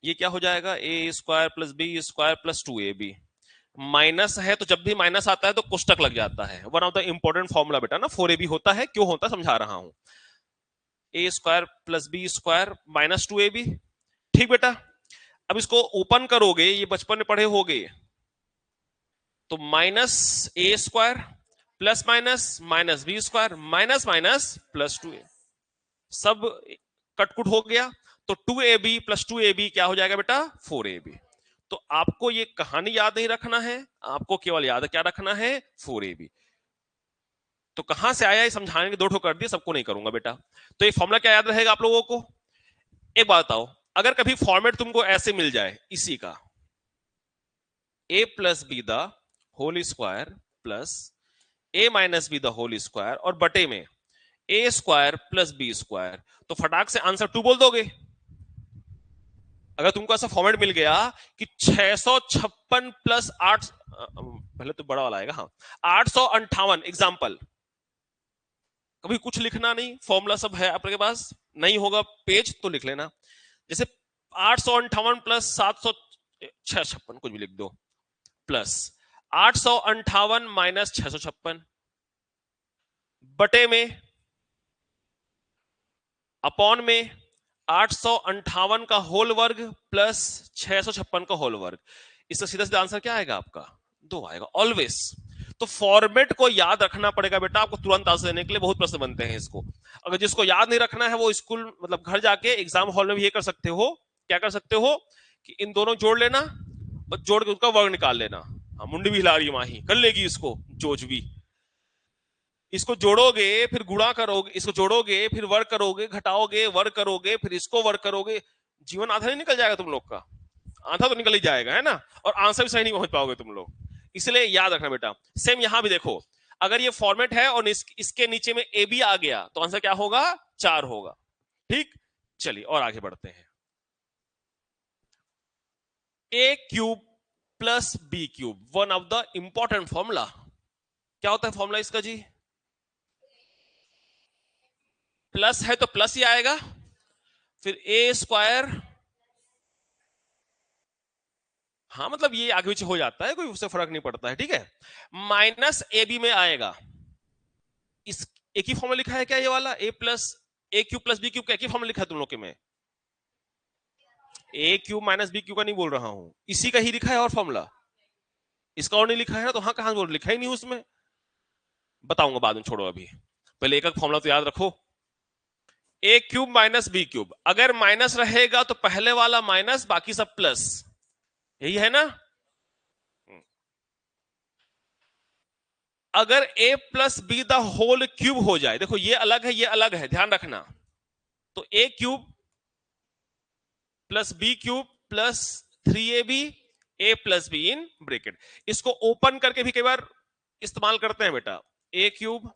ये क्या हो जाएगा, a square plus B square plus 2ab। Minus है तो जब भी माइनस आता है तो कोष्टक लग जाता है, one of the important formula बेटा ना, 4ab होता है, क्यों होता है समझा रहा हूं। a square plus B square minus 2ab, ठीक बेटा। अब इसको ओपन करोगे, ये बचपन में पढ़े होगे, तो minus A square plus minus minus B square minus minus plus 2a, सब कटकुट हो गया। तो 2ab प्लस 2ab क्या हो जाएगा बेटा, 4ab। तो आपको ये कहानी याद नहीं रखना है, आपको केवल याद क्या रखना है, 4ab। तो कहां से आया ये समझाने के दो ठो कर दिए, सबको नहीं करूंगा बेटा। तो ये फॉर्मूला क्या याद रहेगा आप लोगों को? एक बात बताओ, अगर कभी फॉर्मेट तुमको ऐसे मिल जाए इसी का, a plus B the whole square plus a minus B the whole square और बटे में a square plus B square, तो फटाक से आंसर 2 बोल दोगे। अगर तुमको ऐसा फॉर्मेट मिल गया कि 656 प्लस 8, पहले तो बड़ा वाला आएगा, हाँ 858 एग्जाम्पल, कभी कुछ लिखना नहीं, फॉर्मूला सब है आपके पास, नहीं होगा पेज तो लिख लेना। जैसे 858 प्लस 756 कुछ भी लिख दो, प्लस 858 माइनस 656 बटे में अपॉन में 858 का होल वर्ग प्लस 656 का होल वर्ग। इसका सीधा सीधा आंसर क्या आएगा आपका, 2 आएगा ऑलवेज। तो फॉर्मेट को याद रखना पड़ेगा बेटा आपको, तुरंत आंसर देने के लिए बहुत प्रश्न बनते हैं इसको। अगर जिसको याद नहीं रखना है वो स्कूल मतलब घर जाके एग्जाम हॉल में भी ये कर सकते हो, क्या कर सकते हो कि इन दोनों जोड़ लेना और जोड़ के उसका वर्ग निकाल लेना। हाँ, मुंडी भी हिला रही है माही, कर लेगी इसको जोज भी। इसको जोड़ोगे फिर गुणा करोगे, इसको जोड़ोगे फिर वर्ग करोगे, घटाओगे वर्ग करोगे, फिर इसको वर्ग करोगे, जीवन आधा नहीं निकल जाएगा तुम लोग का, आधा तो निकल ही जाएगा है ना, और आंसर भी सही नहीं पहुंच पाओगे तुम लोग। इसलिए याद रखना बेटा। सेम यहां भी देखो, अगर ये फॉर्मेट है और इसके नीचे में ए बी आ गया तो आंसर क्या होगा, 4 होगा। ठीक, चलिए और आगे बढ़ते हैं। A cube plus B cube, one of the important formula. क्या होता है फॉर्मूला इसका जी, प्लस है तो प्लस ही आएगा, फिर ए स्क्वायर, हाँ मतलब ये आगे पीछे हो जाता है, कोई उससे फर्क नहीं पड़ता है, ठीक है। माइनस ए बी में आएगा, इस एक ही फॉर्मूला लिखा है क्या ये वाला, ए क्यूब प्लस बी क्यूब का एक ही फॉर्मूला लिखा है तुम लोग के में, ए क्यूब माइनस बी क्यूब का नहीं बोल रहा हूं, इसी का ही लिखा है और फॉर्मूला, इसका और नहीं लिखा है ना, तो हाँ कहां बोल, लिखा ही नहीं उसमें, बताऊंगा बाद में, छोड़ो अभी, पहले एक एक फॉर्मूला तो याद रखो। ए क्यूब माइनस बी क्यूब, अगर माइनस रहेगा तो पहले वाला माइनस बाकी सब प्लस, यही है ना। अगर a plus B the whole cube हो जाए, देखो ये अलग है ये अलग है, ध्यान रखना, तो a cube plus B cube plus 3ab a plus B in bracket, इसको ओपन करके भी कई बार इस्तेमाल करते हैं बेटा। a cube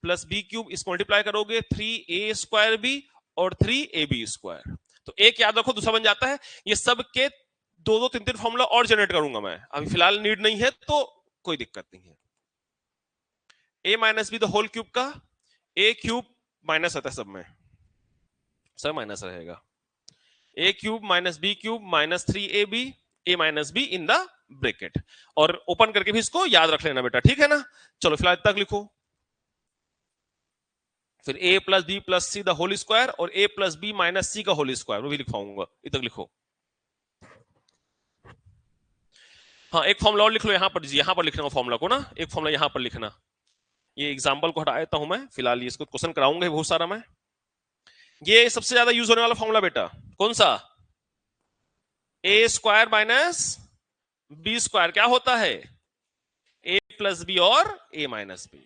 plus B cube, इसको मल्टीप्लाई करोगे 3a स्क्वायर बी और 3ab स्क्वायर, तो एक याद रखो दूसरा बन जाता है। ये सब के दो दो तीन तीन फॉर्मूला और जनरेट करूंगा मैं, अभी फिलहाल नीड नहीं है तो कोई दिक्कत नहीं है। a minus B the whole cube का a क्यूब माइनस आता है सब में, सब माइनस रहेगा, a cube minus B cube minus 3ab a minus B in the bracket, और ओपन करके भी इसको याद रख लेना बेटा, ठीक है ना। चलो फिलहाल तक लिखो, फिर a plus B plus C the whole square और a plus B minus C का होल स्क्वायर, वो भी लिखवाऊंगा, इतक लिखो। हाँ, एक फॉर्मूला और लिख लो यहां पर, यहां पर लिखना फॉर्मूला को ना, एक फॉर्मूला यहां पर लिखना। ये एग्जाम्पल को हटा देता हूं मैं फिलहाल, इसको क्वेश्चन कराऊंगा बहुत सारा मैं। ये सबसे ज्यादा यूज होने वाला फॉर्मूला बेटा कौन सा? ए स्क्वायर माइनस बी स्क्वायर क्या होता है? ए प्लस बी और ए माइनस बी।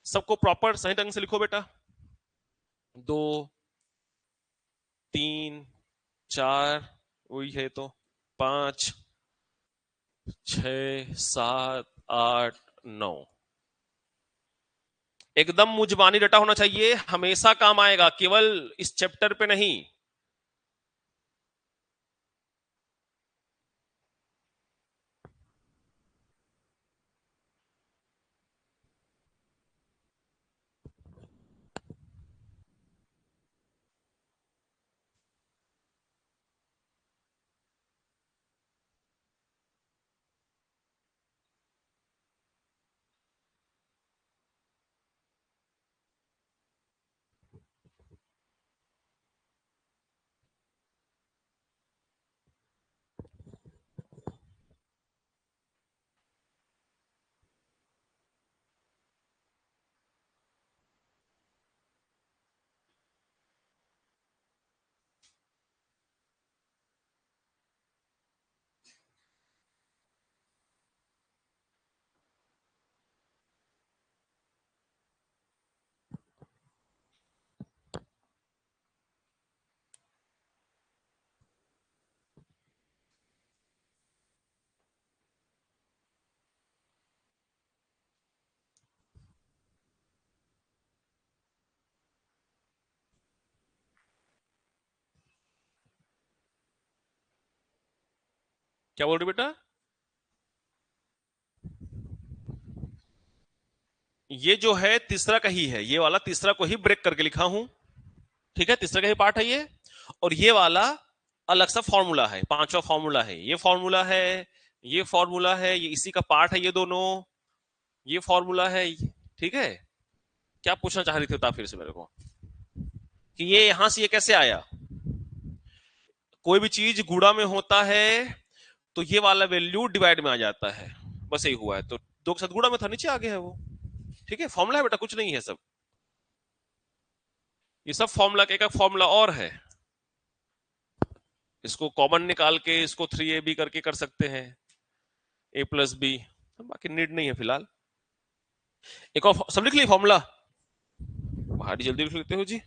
सबको प्रॉपर सही ढंग से लिखो बेटा। 2 3 4 वही है तो 5 6 7 8 9। एकदम मुजबानी डटा होना चाहिए, हमेशा काम आएगा, केवल इस चैप्टर पे नहीं। क्या बोल रही बेटा? ये जो है तीसरा का ही है, ये वाला तीसरा को ही ब्रेक करके लिखा हूं। ठीक है, तीसरा का ही पार्ट है ये। और ये वाला अलग सा फॉर्मूला है, पांचवा फॉर्मूला है, ये फॉर्मूला है, ये फॉर्मूला है, ये इसी का पार्ट है ये दोनों, ये फॉर्मूला है। ठीक है, क्या पूछना चाह रही थी बता फिर से मेरे को, कि ये यहां से ये कैसे आया? कोई भी चीज गुणा में होता है तो ये वाला वैल्यू डिवाइड में आ जाता है, बस यही हुआ है। तो दो के साथ गुणा में था, नीचे आ गया है वो। ठीक है, फॉर्मूला है बेटा, कुछ नहीं है सब। ये सब फॉर्मूला का एक फॉर्मूला और है, इसको कॉमन निकाल के इसको 3ab करके कर सकते हैं, a प्लस बी। बाकी नीड नहीं है फिलहाल। एक और सब लिख लिया फॉर्मूला? भारी जल्दी लिख लेते हो जी,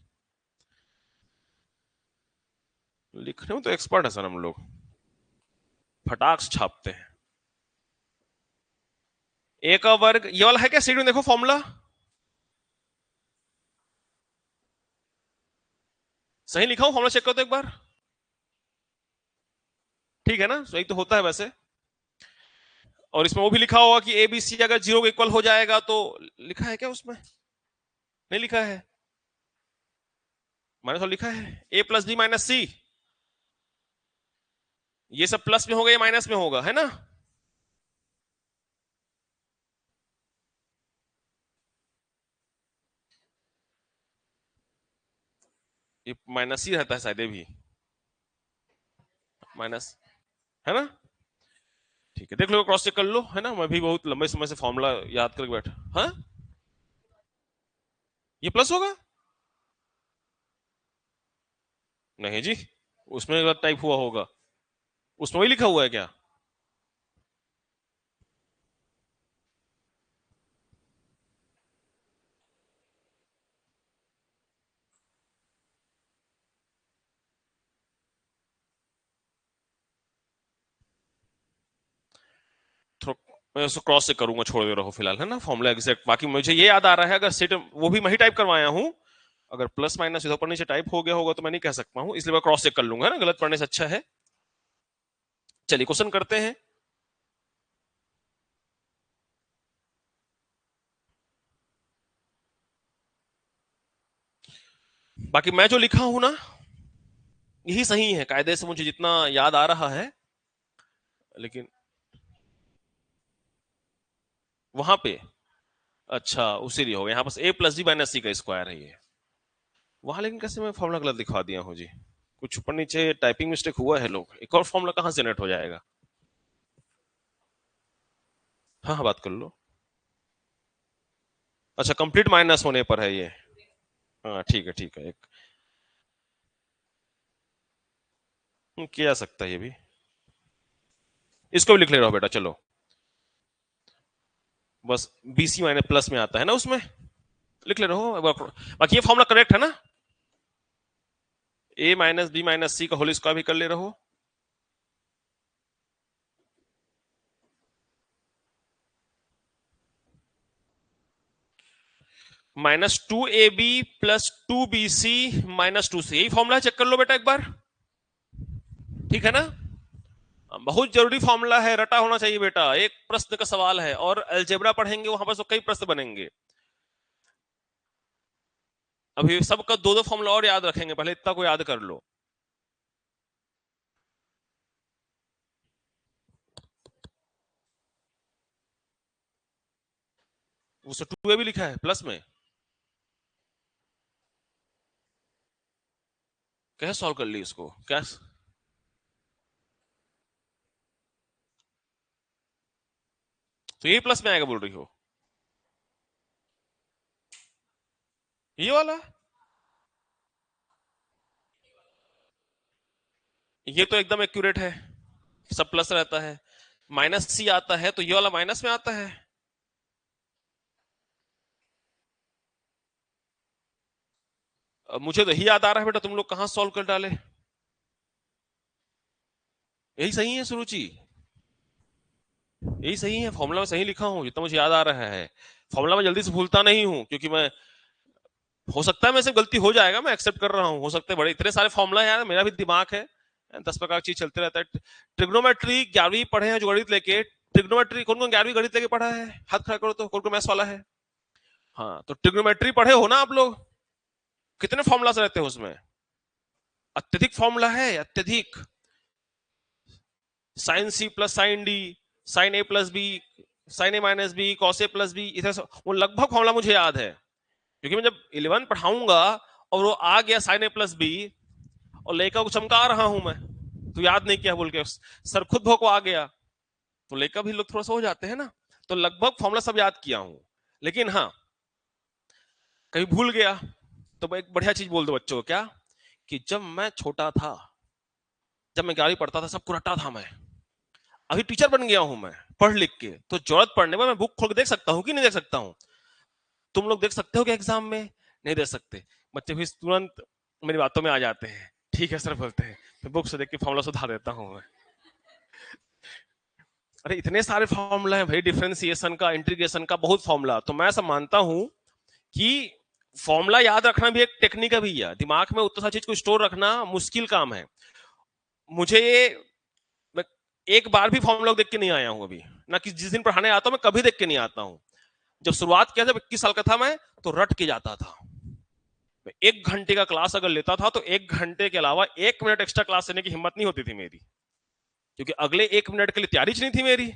लिखने में तो एक्सपर्ट है सर हम लोग, फटाक से छापते हैं। ए का वर्ग ये वाला है क्या सीट में, देखो फॉर्मूला सही लिखा हूं? फॉर्मूला चेक करो तो एक बार, ठीक है ना? सही तो होता है वैसे। और इसमें वो भी लिखा होगा कि ए बी सी अगर 0 के इक्वल हो जाएगा तो, लिखा है क्या उसमें? नहीं लिखा है, मैंने तो लिखा है ए प्लस बी माइनस सी। ये सब प्लस में होगा या माइनस में होगा, है ना? ये माइनस ही रहता है शायद, ये भी माइनस, है ना? ठीक है, देख लो, क्रॉस चेक कर लो, है ना? मैं भी बहुत लंबे समय से फॉर्मूला याद करके बैठा। हाँ, ये प्लस होगा? नहीं जी, उसमें गलत टाइप हुआ होगा, उसमें वही लिखा हुआ है क्या? मैं उसको क्रॉस चेक करूंगा, छोड़ दे रहा फिलहाल, है ना? फॉर्मूला एग्जैक्ट बाकी मुझे ये याद आ रहा है, अगर सेट वो भी मैं ही टाइप करवाया हूं, अगर प्लस माइनस इधर ऊपर नीचे टाइप हो गया होगा तो मैं नहीं कह सकता हूं, इसलिए मैं क्रॉस चेक कर लूंगा, है ना? गलत पढ़ने से अच्छा है। चलिए क्वेश्चन करते हैं। बाकी मैं जो लिखा हूं ना, यही सही है कायदे से, मुझे जितना याद आ रहा है। लेकिन वहां पे, अच्छा उसी लिए होगा, यहाँ पर ए प्लस बी माइनस सी का स्क्वायर है ये। वहां लेकिन कैसे मैं फॉर्मूला गलत दिखा दिया हूँ जी, कुछ ऊपर नीचे टाइपिंग मिस्टेक हुआ है लोग, एक और फॉर्मूला कहां जनरेट हो जाएगा? हाँ हाँ, बात कर लो। अच्छा, कंप्लीट माइनस होने पर है ये। हाँ ठीक है, ठीक है, एक किया जा सकता है ये भी। इसको भी लिख ले रहा हो बेटा, चलो। बस बीसी माइनस प्लस में आता है ना उसमें, लिख ले रहा हो। बाकी ये फॉर्मूला करेक्ट है ना? ए माइनस बी माइनस सी का होल स्क्वायर भी कर ले रहो। -2ab + 2bc - 2c, यही फॉर्मूला चेक कर लो बेटा एक बार। ठीक है ना? बहुत जरूरी फॉर्मूला है, रटा होना चाहिए बेटा। एक प्रश्न का सवाल है, और अलजेब्रा पढ़ेंगे वहां पर तो कई प्रश्न बनेंगे। अभी सबका दो दो फॉर्मूला और याद रखेंगे, पहले इतना को याद कर लो। उससे 2a भी लिखा है प्लस में, कैसे सॉल्व कर ली इसको, क्या? तो ये प्लस में आएगा बोल रही हो? ये वाला, ये तो एकदम एक्यूरेट है, सब प्लस रहता है। -c आता है तो ये वाला माइनस में आता है। अब मुझे तो यही याद आ रहा है बेटा, तुम लोग कहां सॉल्व कर डाले। यही सही है सुरुचि, यही सही है, फॉर्मूला में सही लिखा हूं जितना मुझे याद आ रहा है। फॉर्मूला में जल्दी से भूलता नहीं हूं, क्योंकि मैं, हो सकता है मेरे से गलती हो जाएगा, मैं एक्सेप्ट कर रहा हूँ, हो सकता है बड़े इतने सारे फॉर्मूला यार, मेरा भी दिमाग है, 10 प्रकार की चीज चलते रहता है। ट्रिग्नोमेट्री 11वीं पढ़े हैं जो गणित लेके, ट्रिग्नोमेट्री कौन कौन 11वीं गणित लेके पढ़ा है, हाथ खड़ा करो तो, कौन कौन मैथ्स वाला है? हाँ, तो ट्रिग्नोमेट्री पढ़े हो ना आप लोग? कितने फॉर्मूला रहते हैं उसमें? अत्यधिक फॉर्मूला है, अत्यधिक। Sine C plus sine D, sine A plus B, sine A minus B, cos A plus B, इधर वो लगभग फॉर्मूला मुझे याद है, क्योंकि मैं जब 11 पढ़ाऊंगा और वो आ गया साइन ए प्लस बी, और लेखा को चमका रहा हूं मैं, तो याद नहीं किया बोल के सर खुद भोको आ गया, तो लेखा भी लोग थोड़ा सा हो जाते हैं ना। तो लगभग फॉर्मूला सब याद किया हूं, लेकिन हाँ, कहीं भूल गया तो एक बढ़िया चीज बोल दो बच्चों को, क्या? कि जब मैं छोटा था, जब मैं 11वीं पढ़ता था, सबको रट्टा था मैं। अभी टीचर बन गया हूं मैं, पढ़ लिख के, तो जरूरत पड़ने पर मैं बुक खोल के देख सकता हूं कि नहीं देख सकता हूं? तुम लोग देख सकते हो क्या एग्जाम में? नहीं देख सकते। बच्चे भी तुरंत मेरी बातों में आ जाते हैं, ठीक है सर बोलते हैं, फिर बुक से देख के फॉर्मूला सुधार देता हूं मैं। अरे इतने सारे फॉर्मूला है भाई, डिफरेंशिएशन का, इंटीग्रेशन का, बहुत फॉर्मूला। तो मैं ऐसा मानता हूं कि फॉर्मूला याद रखना भी एक टेक्निक है भैया, दिमाग में उतना सा चीज को स्टोर रखना मुश्किल काम है। मुझे ये, मैं एक बार भी फॉर्मूला देख के नहीं आया हूं अभी ना, कि जिस दिन पढ़ाने आता हूं मैं कभी देख के नहीं आता हूं। जब शुरुआत किया, जब 21 साल का था मैं, तो रट के जाता था। 1 घंटे का क्लास अगर लेता था तो 1 घंटे के अलावा 1 मिनट एक्स्ट्रा क्लास लेने की हिम्मत नहीं होती थी मेरी, क्योंकि अगले 1 मिनट के लिए तैयारी नहीं थी मेरी।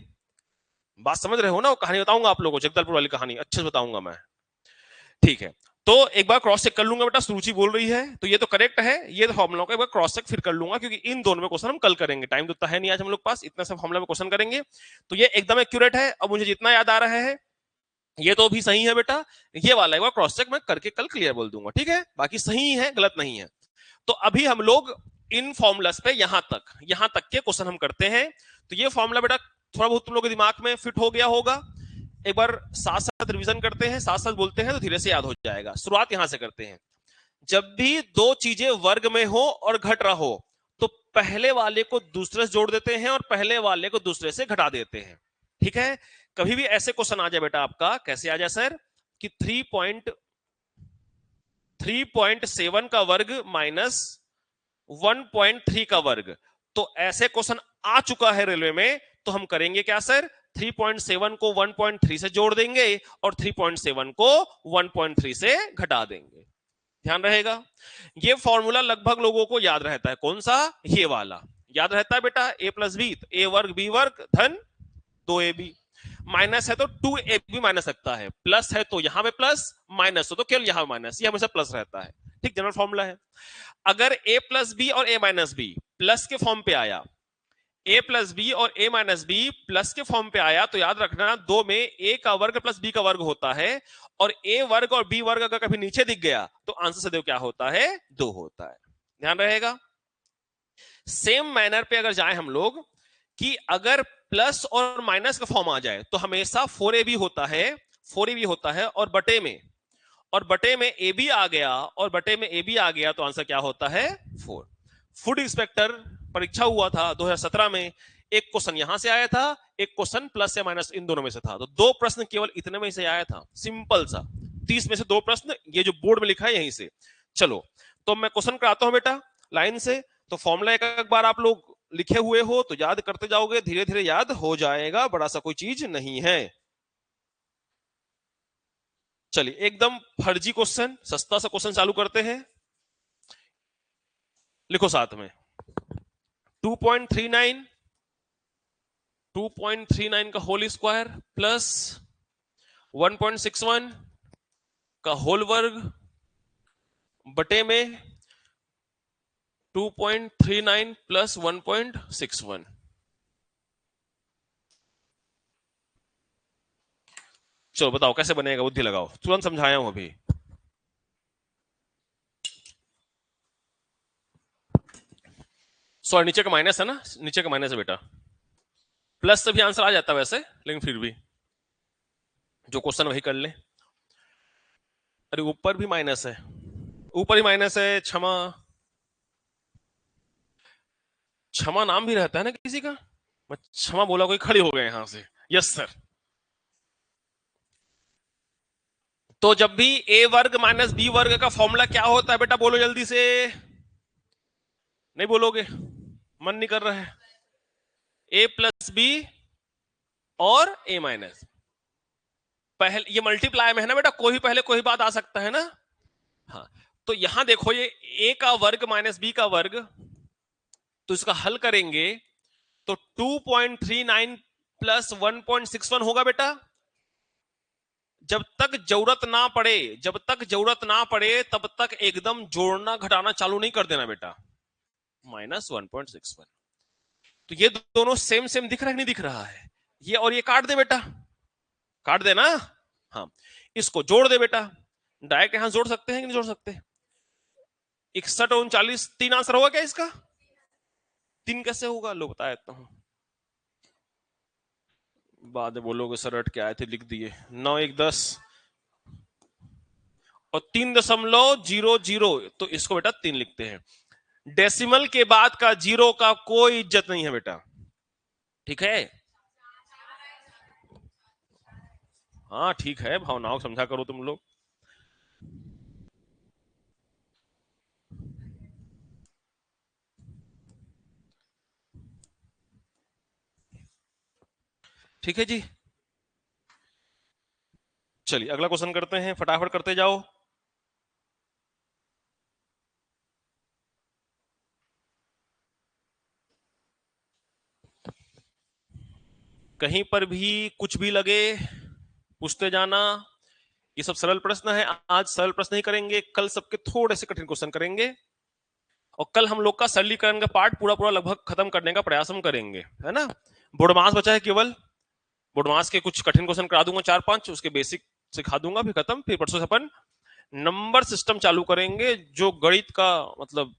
बात समझ रहे हो ना? वो कहानी बताऊंगा आप लोगों को, जगदलपुर वाली कहानी अच्छे से बताऊंगा मैं। ठीक है, तो एक बार क्रॉस चेक कर लूंगा बेटा, सुरुचि बोल रही है तो ये तो करेक्ट है, ये फॉर्मुला का एक बार क्रॉस चेक फिर कर लूंगा, क्योंकि इन दोनों में क्वेश्चन हम कल करेंगे, टाइम तो है नहीं आज हम लोग पास, इतना सा फॉर्मुला में क्वेश्चन करेंगे। तो ये एकदम एक्यूरेट है, अब मुझे जितना याद आ रहा है ये तो भी सही है बेटा। ये वाला एक बार क्रॉस चेक मैं करके कल क्लियर बोल दूंगा, ठीक है? बाकी सही है, गलत नहीं है। तो अभी हम लोग इन फॉर्मूलास पे यहां तक के क्वेश्चन हम करते हैं। तो ये फॉर्मूला बेटा थोड़ा बहुत तुम लोगों के दिमाग में फिट हो गया होगा। एक बार साथ साथ रिवीजन करते हैं, साथ साथ बोलते हैं, तो धीरे से याद हो जाएगा। शुरुआत यहां से करते हैं। जब भी दो चीजें वर्ग में हो और घट रहा हो, तो पहले वाले को दूसरे से जोड़ देते हैं और पहले वाले को दूसरे से घटा देते हैं, ठीक है? कभी भी ऐसे क्वेश्चन आ जाए बेटा आपका, कैसे आ जाए सर? कि 3.7 का वर्ग माइनस 1.3 का वर्ग, तो ऐसे क्वेश्चन आ चुका है रेलवे में, तो हम करेंगे क्या सर? 3.7 को 1.3 से जोड़ देंगे और 3.7 को 1.3 से घटा देंगे। ध्यान रहेगा, ये फॉर्मूला लगभग लोगों को याद रहता है। कौन सा? ये वाला याद रहता है बेटा, a प्लस बी, ए वर्ग बी वर्ग धन 2ab। माइनस है तो 2ab माइनस लगता है, प्लस है तो यहां पे प्लस, माइनस हो तो केवल यहां माइनस, ये हमेशा प्लस रहता है। ठीक, जनरल फॉर्मूला है। अगर a प्लस बी और a माइनस बी प्लस के फॉर्म पे आया, ए प्लस बी और ए माइनस बी प्लस के फॉर्म पे आया तो याद रखना दो में ए का वर्ग प्लस बी का वर्ग होता है, और ए वर्ग और बी वर्ग अगर कभी नीचे दिख गया तो आंसर सदैव क्या होता है, 2 होता है। ध्यान रहेगा। सेम मैनर पे अगर जाए हम लोग कि अगर प्लस और माइनस का फॉर्म आ जाए तो हमेशा 4ab होता है, 4ab होता है, और बटे में ए बी आ गया और बटे में ए बी आ गया तो आंसर क्या होता है, 4। फूड इंस्पेक्टर परीक्षा हुआ था 2017 में, एक क्वेश्चन यहां से आया था, एक क्वेश्चन प्लस या माइनस इन दोनों में से था, तो 2 प्रश्न केवल इतने में से आया था, सिंपल सा 30 में से 2 प्रश्न, ये जो बोर्ड में लिखा है यहीं से। चलो तो मैं क्वेश्चन कराता हूं बेटा लाइन से, तो फॉर्मूला एक बार आप लोग लिखे हुए हो तो याद करते जाओगे, धीरे धीरे याद हो जाएगा, बड़ा सा कोई चीज नहीं है। चलिए एकदम फर्जी क्वेश्चन, सस्ता सा क्वेश्चन चालू करते हैं। लिखो साथ में 2.39 का होल स्क्वायर प्लस 1.61 का होल वर्ग बटे में 2.39 प्लस 1.61। चलो बताओ कैसे बनेगा, बुद्धि लगाओ, तुरंत समझाया हूं अभी। सॉरी नीचे का माइनस है ना, नीचे का माइनस है बेटा, प्लस से भी आंसर आ जाता है वैसे, लेकिन फिर भी जो क्वेश्चन वही कर ले। अरे ऊपर भी माइनस है, ऊपर ही माइनस है, क्षमा क्षमा नाम भी रहता है ना किसी का, मैं क्षमा बोला कोई खड़ी हो गए यहां से, यस सर। तो जब भी ए वर्ग माइनस बी वर्ग का फॉर्मूला क्या होता है बेटा, बोलो जल्दी से, नहीं बोलोगे, मन नहीं कर रहा है, ए प्लस बी और ए माइनस, पहले ये मल्टीप्लाई में है ना बेटा, कोई पहले कोई बात आ सकता है ना। हाँ तो यहां देखो ये ए का वर्ग माइनस बी का वर्ग, तो इसका हल करेंगे तो 2.39 प्लस 1.61 होगा बेटा। जब तक जरूरत ना पड़े, जब तक जरूरत ना पड़े तब तक एकदम जोड़ना घटाना चालू नहीं कर देना बेटा, -1.61। तो ये दोनों सेम सेम दिख रहा है नहीं दिख रहा है, ये और ये काट दे बेटा, काट देना। हाँ इसको जोड़ दे बेटा, डायरेक्ट यहां जोड़ सकते हैं कि नहीं जोड़ सकते, 61 और 39 3 आंसर होगा क्या इसका, 3 कैसे होगा, लो बता देता हूं, बाद में बोलोगे सर रट के आए थे लिख दिए, 9 1 10 और 3.00, तो इसको बेटा 3 लिखते हैं। डेसिमल के बाद का जीरो का कोई इज्जत नहीं है बेटा, ठीक है। हाँ ठीक है, भावनाओं को समझा करो तुम लोग। ठीक है जी, चलिए अगला क्वेश्चन करते हैं, फटाफट करते जाओ। कहीं पर भी कुछ भी लगे पूछते जाना, ये सब सरल प्रश्न है, आज सरल प्रश्न ही करेंगे, कल सबके थोड़े से कठिन क्वेश्चन करेंगे, और कल हम लोग का सरलीकरण का पार्ट पूरा पूरा लगभग खत्म करने का प्रयास हम करेंगे, है ना। बोर्डमास बचा है केवल, बोर्डमास के कुछ कठिन क्वेश्चन करा दूंगा 4-5, उसके बेसिक सिखा दूंगा, फिर खत्म, फिर परसों से अपन नंबर सिस्टम चालू करेंगे, जो गणित का मतलब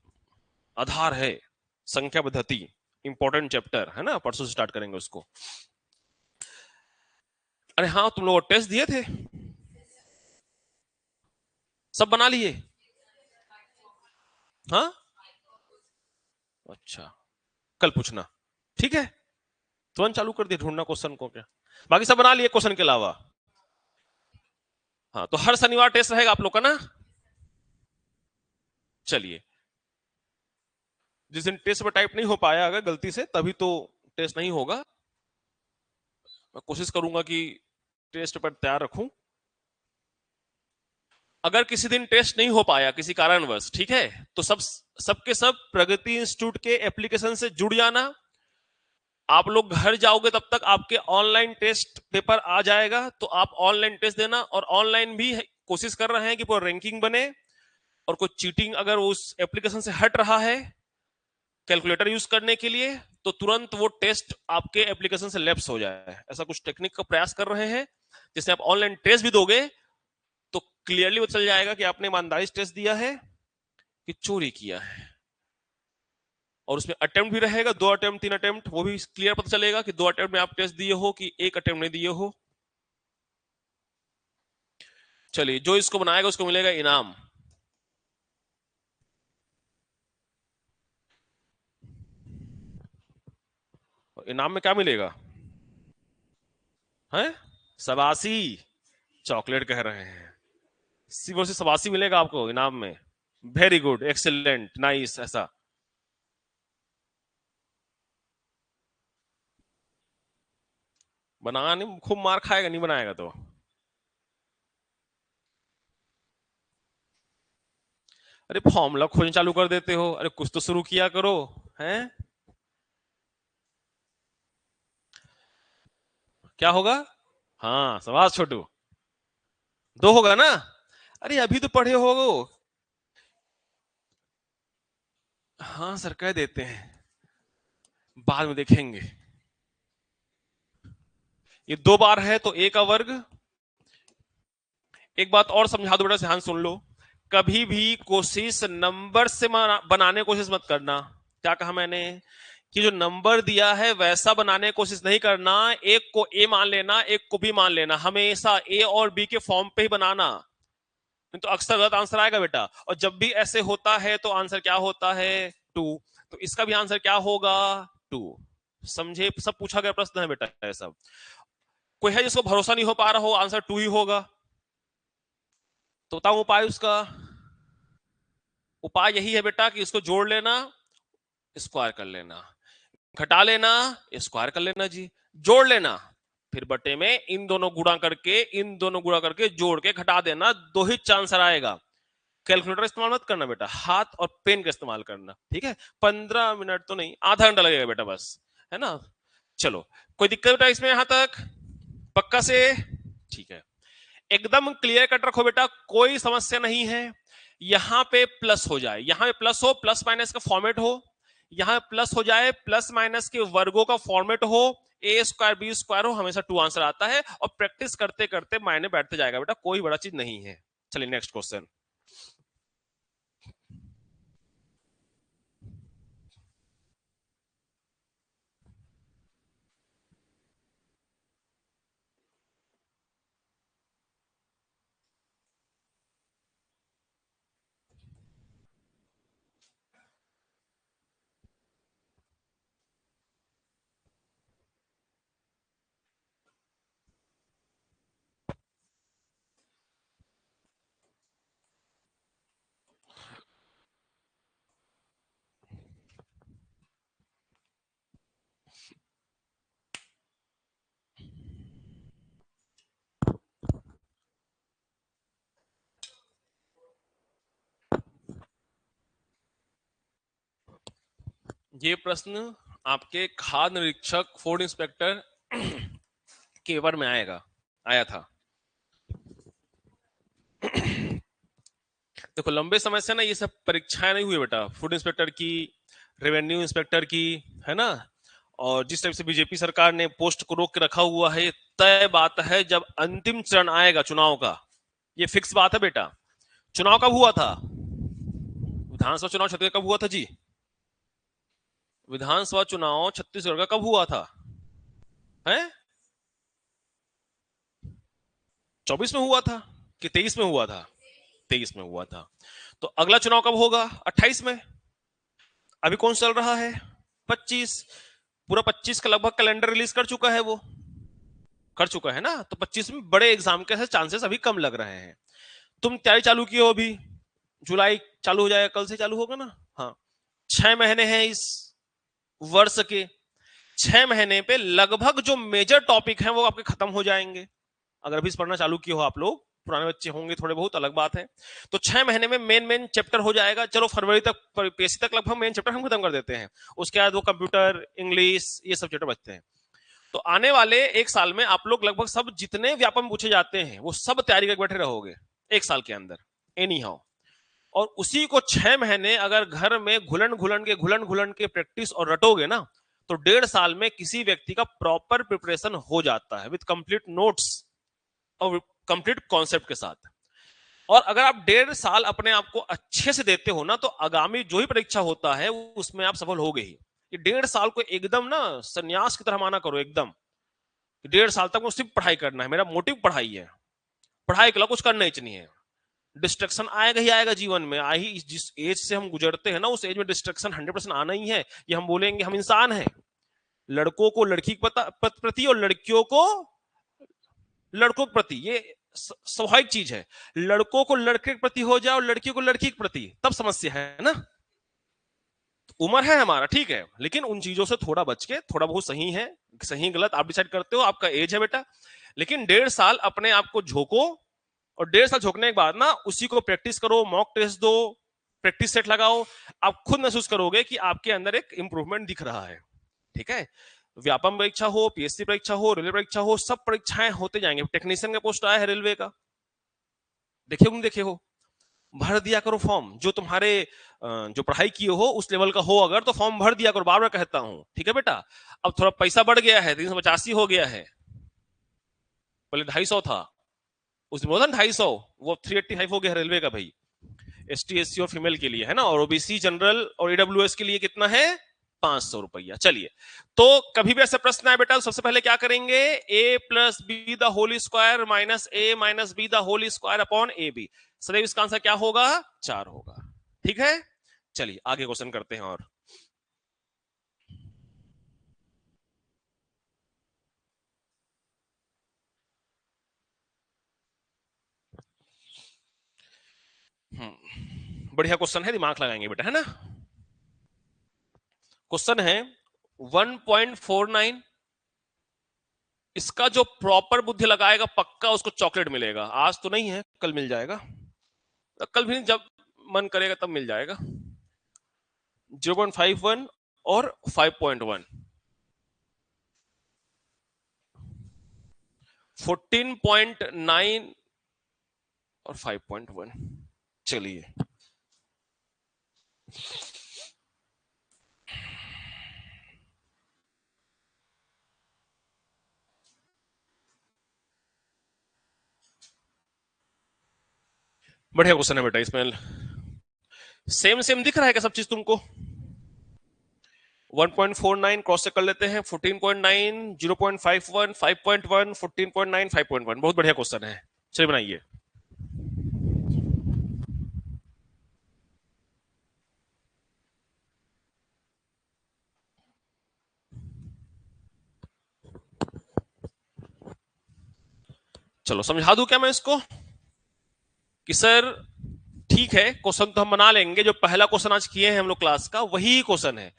आधार है, संख्या पद्धति, इंपॉर्टेंट चैप्टर है ना, परसों से स्टार्ट करेंगे उसको। अरे हाँ तुम लोग टेस्ट दिए थे, सब बना लिए, हाँ अच्छा, कल पूछना, ठीक है, तुरंत चालू कर दिए ढूंढना क्वेश्चन को, क्या बाकी सब बना लिए क्वेश्चन के अलावा। हाँ तो हर शनिवार टेस्ट रहेगा आप लोग का ना। चलिए जिस दिन टेस्ट पर टाइप नहीं हो पाया अगर गलती से, तभी तो टेस्ट नहीं होगा, मैं कोशिश करूंगा कि टेस्ट पर तैयार रखूं। अगर किसी दिन टेस्ट नहीं हो पाया किसी कारणवश, ठीक है, तो सबके सब प्रगति इंस्टीट्यूट के एप्लीकेशन से जुड़ जाना, आप लोग घर जाओगे तब तक आपके ऑनलाइन टेस्ट पेपर आ जाएगा, तो आप ऑनलाइन टेस्ट देना, और ऑनलाइन भी कोशिश कर रहे हैं कि पूरा रैंकिंग बने, और कोई चीटिंग अगर उस एप्लीकेशन से हट रहा है कैलकुलेटर यूज करने के लिए, तो तुरंत वो टेस्ट आपके एप्लीकेशन से लैप्स हो जाए। ऐसा कुछ टेक्निक का प्रयास कर रहे हैं जिससे आप ऑनलाइन टेस्ट भी दोगे तो क्लियरली वो चल जाएगा कि आपने ईमानदारी से टेस्ट दिया है कि चोरी किया है। और उसमें अटेम्प्ट भी रहेगा, 2 अटेम्प्ट 3 अटेम्प्ट, वो भी क्लियर पता चलेगा कि 2 अटेम्प्ट में आप टेस्ट दिए हो कि 1 अटेम्प्ट नहीं दिए हो। चलिए, जो इसको बनाएगा उसको मिलेगा इनाम। इनाम में क्या मिलेगा? है सबासी चॉकलेट कह रहे हैं। सिर्फ सबासी मिलेगा आपको इनाम में। Very good, excellent, nice. ऐसा बनाना नहीं, खूब मार खाएगा नहीं बनाएगा तो। अरे फॉर्मूला खोजना चालू कर देते हो, अरे कुछ तो शुरू किया करो। हैं क्या होगा? हाँ सवाल छोटू, 2 होगा ना? अरे अभी तो पढ़े हो। हाँ सर कह देते हैं, बाद में देखेंगे। ये 2 बार है तो A का वर्ग। एक बात और समझा दो बेटा, ध्यान सुन लो। कभी भी कोशिश नंबर से बनाने की कोशिश मत करना। क्या कहा मैंने? कि जो नंबर दिया है वैसा बनाने की कोशिश नहीं करना। एक को A मान लेना, एक को B मान लेना। हमेशा A और B के फॉर्म पे ही बनाना, नहीं तो अक्सर गलत आंसर आएगा बेटा। और जब भी ऐसे होता है तो आंसर क्या होता है? 2। तो इसका भी आंसर क्या होगा? 2। समझे? सब पूछा गया प्रश्न है बेटा ये सब। कोई है जिसको भरोसा नहीं हो पा रहा हो आंसर 2 ही होगा? तो बताऊं उपाय उसका? उपाय यही है बेटा कि इसको जोड़ लेना, स्क्वायर कर लेना, घटा लेना, स्क्वायर कर लेना जी, जोड़ लेना, फिर बटे में इन दोनों गुणा करके, इन दोनों गुणा करके जोड़ के घटा देना। 2 ही आंसर आएगा। कैलकुलेटर इस्तेमाल मत करना बेटा, हाथ और पेन का इस्तेमाल करना, ठीक है? 15 मिनट तो नहीं, आधा घंटा लगेगा बेटा बस, है ना? चलो, कोई दिक्कत बेटा इसमें यहां तक? पक्का से? ठीक है, एकदम क्लियर कट रखो बेटा, कोई समस्या नहीं है। यहां पे प्लस हो जाए, यहां पे प्लस हो, प्लस माइनस का फॉर्मेट हो, यहां प्लस हो जाए, प्लस माइनस के वर्गों का फॉर्मेट हो, ए स्क्वायर बी स्क्वायर हो, हमेशा 2 आंसर आता है। और प्रैक्टिस करते करते मायने बैठते जाएगा बेटा, कोई बड़ा चीज नहीं है। चलिए नेक्स्ट क्वेश्चन। ये प्रश्न आपके खाद्य निरीक्षक फूड इंस्पेक्टर केवर में आया था। देखो लंबे समय से ना ये सब परीक्षाएं नहीं हुई बेटा, फूड इंस्पेक्टर की, रेवेन्यू इंस्पेक्टर की, है ना? और जिस टाइप से बीजेपी सरकार ने पोस्ट को रोक के रखा हुआ है, तय बात है जब अंतिम चरण आएगा चुनाव का, ये फिक्स बात है बेटा। चुनाव कब हुआ था? विधानसभा चुनाव छत्तीसगढ़ कब हुआ था जी? विधानसभा चुनाव छत्तीसगढ़ का कब हुआ था? है 24 में हुआ था कि 23 में हुआ था? 23 में हुआ था। तो अगला चुनाव कब होगा? 28 में। अभी कौन चल रहा है? 25। पूरा 25 का लगभग कैलेंडर रिलीज कर चुका है, वो कर चुका है ना? तो 25 में बड़े एग्जाम के चांसेस अभी कम लग रहे हैं। तुम तैयारी चालू किए हो अभी, जुलाई चालू हो जाएगा, कल से चालू होगा ना? हाँ, 6 महीने हैं इस वर्ष के। 6 महीने पे लगभग जो मेजर टॉपिक हैं वो आपके खत्म हो जाएंगे। अगर अभी पढ़ना चालू किए हो आप लोग, पुराने बच्चे होंगे थोड़े बहुत, अलग बात है। तो 6 महीने में मेन मेन चैप्टर हो जाएगा। चलो फरवरी तक, पीएससी तक लगभग मेन चैप्टर हम खत्म कर देते हैं। उसके बाद वो कंप्यूटर, इंग्लिश, ये सब चैप्टर बचते हैं। तो आने वाले 1 साल में आप लोग लगभग सब जितने व्यापम पूछे जाते हैं वो सब तैयारी करके बैठे रहोगे 1 साल के अंदर, एनी हाउ। और उसी को 6 महीने अगर घर में घुलन घुलन के प्रैक्टिस और रटोगे ना, तो 1.5 साल में किसी व्यक्ति का प्रॉपर प्रिपरेशन हो जाता है विद कंप्लीट नोट्स और कंप्लीट कॉन्सेप्ट के साथ। और अगर आप 1.5 साल अपने आप को अच्छे से देते हो ना, तो आगामी जो ही परीक्षा होता है उसमें आप सफल हो गए ही। ये 1.5 साल को एकदम ना संन्यास की तरह माना करो, एकदम 1.5 साल तक मुझे सिर्फ पढ़ाई करना है, मेरा मोटिव पढ़ाई है, पढ़ाई के अलावा कुछ करना ही नहीं है। डिस्ट्रक्शन आएगा ही आएगा जीवन में, आई जिस एज से हम गुजरते हैं ना, उस एज में डिस्ट्रक्शन 100% आना ही है। ये हम बोलेंगे हम इंसान हैं, लड़कों को लड़की के प्रति और लड़कियों को लड़कों के प्रति, ये स्वाभाविक चीज है। लड़कों को लड़के के प्रति हो जाए और लड़कियों को लड़की के प्रति, तब समस्या है ना। उम्र है हमारा, ठीक है, लेकिन उन चीजों से थोड़ा बच के, थोड़ा बहुत सही है, सही गलत आप डिसाइड करते हो, आपका एज है बेटा। लेकिन 1.5 साल अपने आप को झोंको, और 1.5 साल झोंकने के बाद ना उसी को प्रैक्टिस करो, मॉक टेस्ट दो, प्रैक्टिस सेट लगाओ, आप खुद महसूस करोगे कि आपके अंदर एक इंप्रूवमेंट दिख रहा है। ठीक है, व्यापम परीक्षा हो, पीएससी परीक्षा हो, रेलवे परीक्षा हो, सब परीक्षाएं होते जाएंगे। टेक्नीशियन का पोस्ट आया है रेलवे का, देखे नहीं देखे हो, भर दिया करो फॉर्म। जो तुम्हारे जो पढ़ाई किए हो उस लेवल का हो अगर, तो फॉर्म भर दिया करो, बार बार कहता हूं, ठीक है बेटा। अब थोड़ा पैसा बढ़ गया है, 385 हो गया है, पहले 250 था, उस दिन बोला 250, वो 385 हो गया है रेलवे का भाई, एसटी एससी और फीमेल के लिए है ना, और ओबीसी जनरल और ईडब्ल्यूएस के लिए कितना है, 500 रुपया। चलिए, तो कभी भी ऐसे प्रश्न आए बेटा, तो सबसे पहले क्या करेंगे, a plus B the whole square minus a minus B the whole square upon A B. सदैव इसका आंसर क्या होगा, 4 होगा। ठीक है, चलिए आगे क्वेश्चन करते हैं। और बढ़िया क्वेश्चन है, दिमाग लगाएंगे बेटा, है ना। क्वेश्चन है 1.49, इसका जो प्रॉपर बुद्धि लगाएगा पक्का उसको चॉकलेट मिलेगा। आज तो नहीं है, कल मिल जाएगा, कल भी जब मन करेगा तब मिल जाएगा। 0.51 और 5.1, 14.9 और 5.1। चलिए, बढ़िया क्वेश्चन है बेटा। इसमें सेम सेम दिख रहा है क्या सब चीज तुमको? 1.49 क्रॉस से कर लेते हैं, 14.9, 0.51, 5.1, 14.9, 5.1। बहुत बढ़िया क्वेश्चन है, चलिए बनाइए। चलो समझा दूं क्या मैं इसको, कि सर ठीक है, क्वेश्चन तो हम बना लेंगे, जो पहला क्वेश्चन आज किए हैं हम लोग क्लास का वही क्वेश्चन है,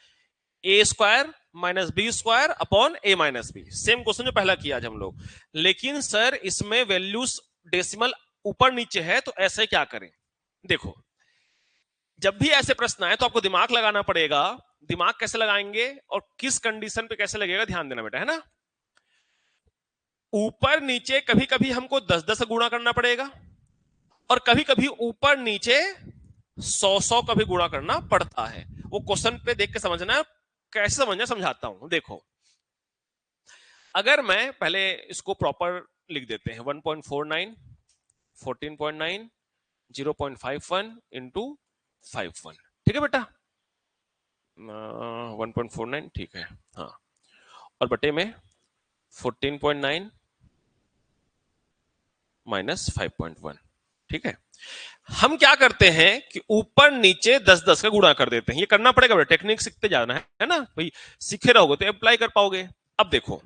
A square minus B square upon A minus B, same question जो पहला किया आज हम लोग। लेकिन सर इसमें वैल्यूज डेसिमल ऊपर नीचे है, तो ऐसे क्या करें? देखो, जब भी ऐसे प्रश्न आए तो आपको दिमाग लगाना पड़ेगा। दिमाग कैसे लगाएंगे और किस कंडीशन पे कैसे लगेगा, ध्यान देना बेटा, है ना। ऊपर नीचे कभी कभी हमको 10-10 गुणा करना पड़ेगा, और कभी कभी ऊपर नीचे 100-100 का भी गुणा करना पड़ता है। वो क्वेश्चन पे देख के समझना, कैसे समझना समझाता हूं। देखो, अगर मैं पहले इसको प्रॉपर लिख देते हैं, 1.49, 14.9, 0.51 इंटू 51, ठीक है बेटा, 1.49, ठीक है, हाँ, और बटे में 14.9 माइनस 5.1, ठीक है। हम क्या करते हैं कि ऊपर नीचे 10-10 का गुणा कर देते हैं। ये करना पड़ेगा बेटा, टेक्निक सीखते जाना है ना भाई, सीखे रहोगे तो अप्लाई कर पाओगे। अब देखो,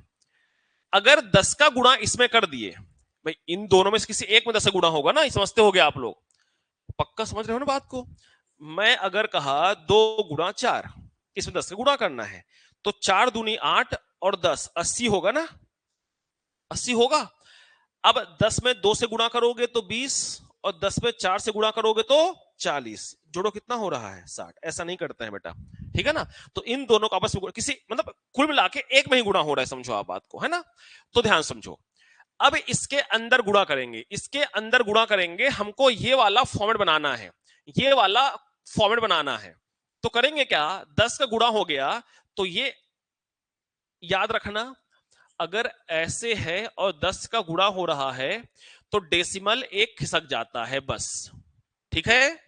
अगर 10 का गुणा इसमें कर दिए, भाई इन दोनों में से किसी एक में 10 का गुणा होगा ना, समझते हो गए आप लोग, पक्का समझ रहे हो ना बात को। मैं अगर कहा 2 गुणा 4, इसमें 10 का गुणा करना है, तो 4 दूनी 8 और 10 80 होगा ना, 80 होगा। अब 10 में 2 से गुणा करोगे तो 20, और 10 में 4 से गुणा करोगे तो 40, जोड़ो कितना हो रहा है, 60। ऐसा नहीं करते हैं बेटा, ठीक है ना। तो इन दोनों का आपस में किसी मतलब कुल मिला के एक में ही गुणा हो रहा है, समझो आप बात को, है ना। तो ध्यान समझो, अब इसके अंदर गुणा करेंगे, इसके अंदर गुणा करेंगे, हमको ये वाला फॉर्मेट बनाना है, ये वाला फॉर्मेट बनाना है। तो करेंगे क्या, 10 का गुणा हो गया तो ये याद रखना, अगर ऐसे है और 10 का गुणा हो रहा है तो डेसिमल एक खिसक जाता है बस। ठीक है,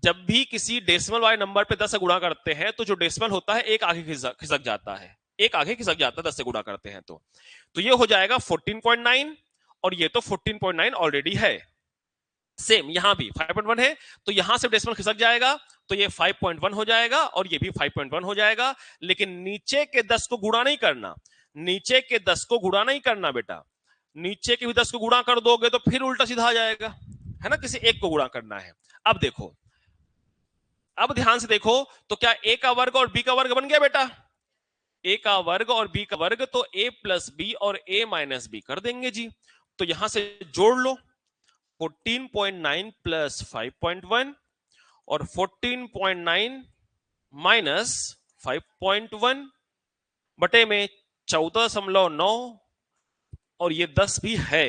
जब भी किसी डेसिमल वाले नंबर पे 10 से गुणा करते हैं तो जो डेसिमल होता है एक आगे खिसक जाता है, एक आगे खिसक जाता है 10 से गुणा करते हैं तो ये हो जाएगा 14.9 और ये तो 14.9 ऑलरेडी है। सेम यहां भी 5.1 है तो यहां से डेसिमल खिसक जाएगा तो ये 5.1 हो जाएगा और ये भी 5.1 हो जाएगा। लेकिन नीचे के 10 को गुणा नहीं करना, नीचे के 10 को गुणा नहीं करना बेटा, नीचे के भी 10 को गुणा कर दोगे तो फिर उल्टा सीधा आ जाएगा, है ना, किसी एक को गुणा करना है। अब देखो, अब ध्यान से देखो, तो क्या ए का वर्ग और बी का वर्ग बन गया बेटा? ए का वर्ग और बी का वर्ग, तो ए प्लस बी और ए माइनस बी कर देंगे जी। तो यहां से जोड़ लो, 14.9 प्लस 5.1 और 14.9 माइनस 5.1 बटे में 14.9 और ये 10 भी है,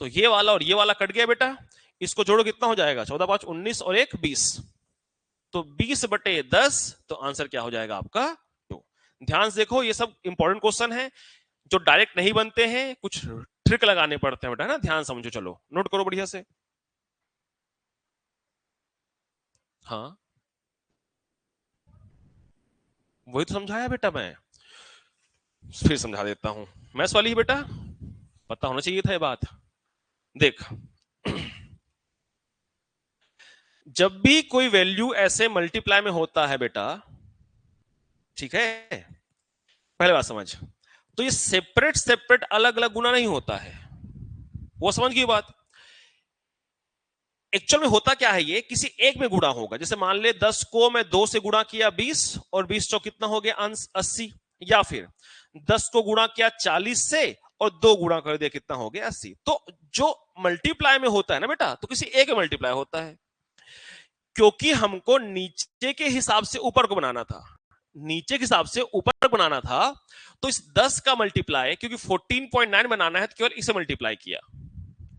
तो ये वाला और ये वाला कट गया बेटा। इसको जोड़ो कितना हो जाएगा, 14 5 19 और 1 20, तो 20 बटे 10, तो आंसर क्या हो जाएगा आपका 2। ध्यान से देखो, ये सब इंपॉर्टेंट क्वेश्चन है जो डायरेक्ट नहीं बनते हैं, कुछ ट्रिक लगाने पड़ते हैं बेटा, ना ध्यान समझो, चलो नोट करो बढ़िया से। हाँ वही तो समझाया बेटा, मैं फिर समझा देता हूं। मैथ्स वाली ही बेटा, पता होना चाहिए था ये बात। देख, जब भी कोई वैल्यू ऐसे मल्टीप्लाई में होता है बेटा, ठीक है, पहले बात समझ, तो ये सेपरेट सेपरेट अलग अलग गुना नहीं होता है, वो समझ गई बात। एक्चुअल में होता क्या है, ये किसी एक में गुणा होगा। जैसे मान ले 10 को मैं 2 से गुणा किया 20 और 20 चौक कितना हो गया 80, या फिर 10 को गुणा किया 40 से और 2 गुणा कर दिया कितना हो गया 80। तो जो मल्टीप्लाई में होता है ना बेटा, तो किसी एक में मल्टीप्लाई होता है। क्योंकि हमको नीचे के हिसाब से ऊपर को बनाना था, नीचे के हिसाब से ऊपर बनाना था, तो इस 10 का मल्टीप्लाई, क्योंकि 14.9 बनाना है तो केवल इसे मल्टीप्लाई किया।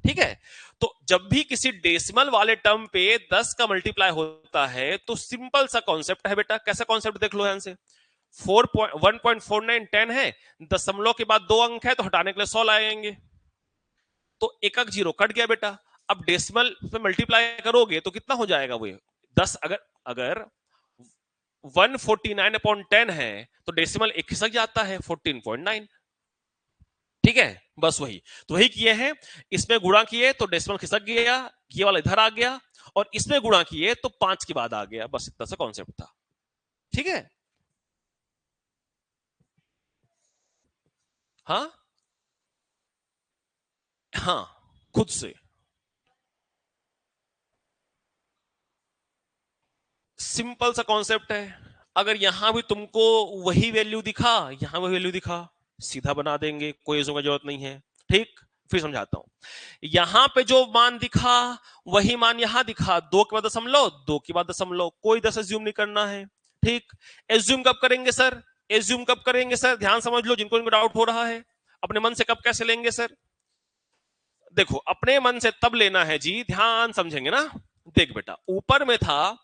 ठीक है, तो जब भी किसी डेसिमल वाले टर्म पे 10 का मल्टीप्लाई होता है तो सिंपल सा कॉन्सेप्ट है बेटा। कैसा कॉन्सेप्ट देख लो ध्यान से, 1.49 10 है, दशमलव के बाद 2 अंक है तो हटाने के लिए 100 लाएंगे, तो एक अंक जीरो कट गया बेटा। अब डेसिमल पे मल्टीप्लाई करोगे तो कितना हो जाएगा वो 10, अगर अगर 149/10 है तो डेसिमल एक खिसक जाता है 14.9। ठीक है, बस वही तो वही किए हैं, इसमें गुणा किए तो डेसिमल खिसक गया, ये वाला इधर आ गया, और इसमें गुणा किए तो 5 के बाद आ गया, बस इतना सा कॉन्सेप्ट था। ठीक है, हाँ हाँ, खुद से सिंपल सा कॉन्सेप्ट है। अगर यहां भी तुमको वही वैल्यू दिखा, यहां वही वैल्यू दिखा, सीधा बना देंगे, कोई इसमें जरूरत नहीं है। ठीक, फिर समझाता हूं। यहां पे जो मान दिखा वही मान यहां दिखा, 2 के बाद दशमलव, 2 के बाद दशमलव, कोई 10 एज्यूम नहीं करना है। ठीक, एज्यूम कब करेंगे सर, एज्यूम कब करेंगे सर, ध्यान समझ लो, जिनको इनको डाउट हो रहा है, अपने मन से कब कैसे लेंगे सर। देखो, अपने मन से तब लेना है जी, ध्यान समझेंगे ना। देख बेटा, ऊपर में था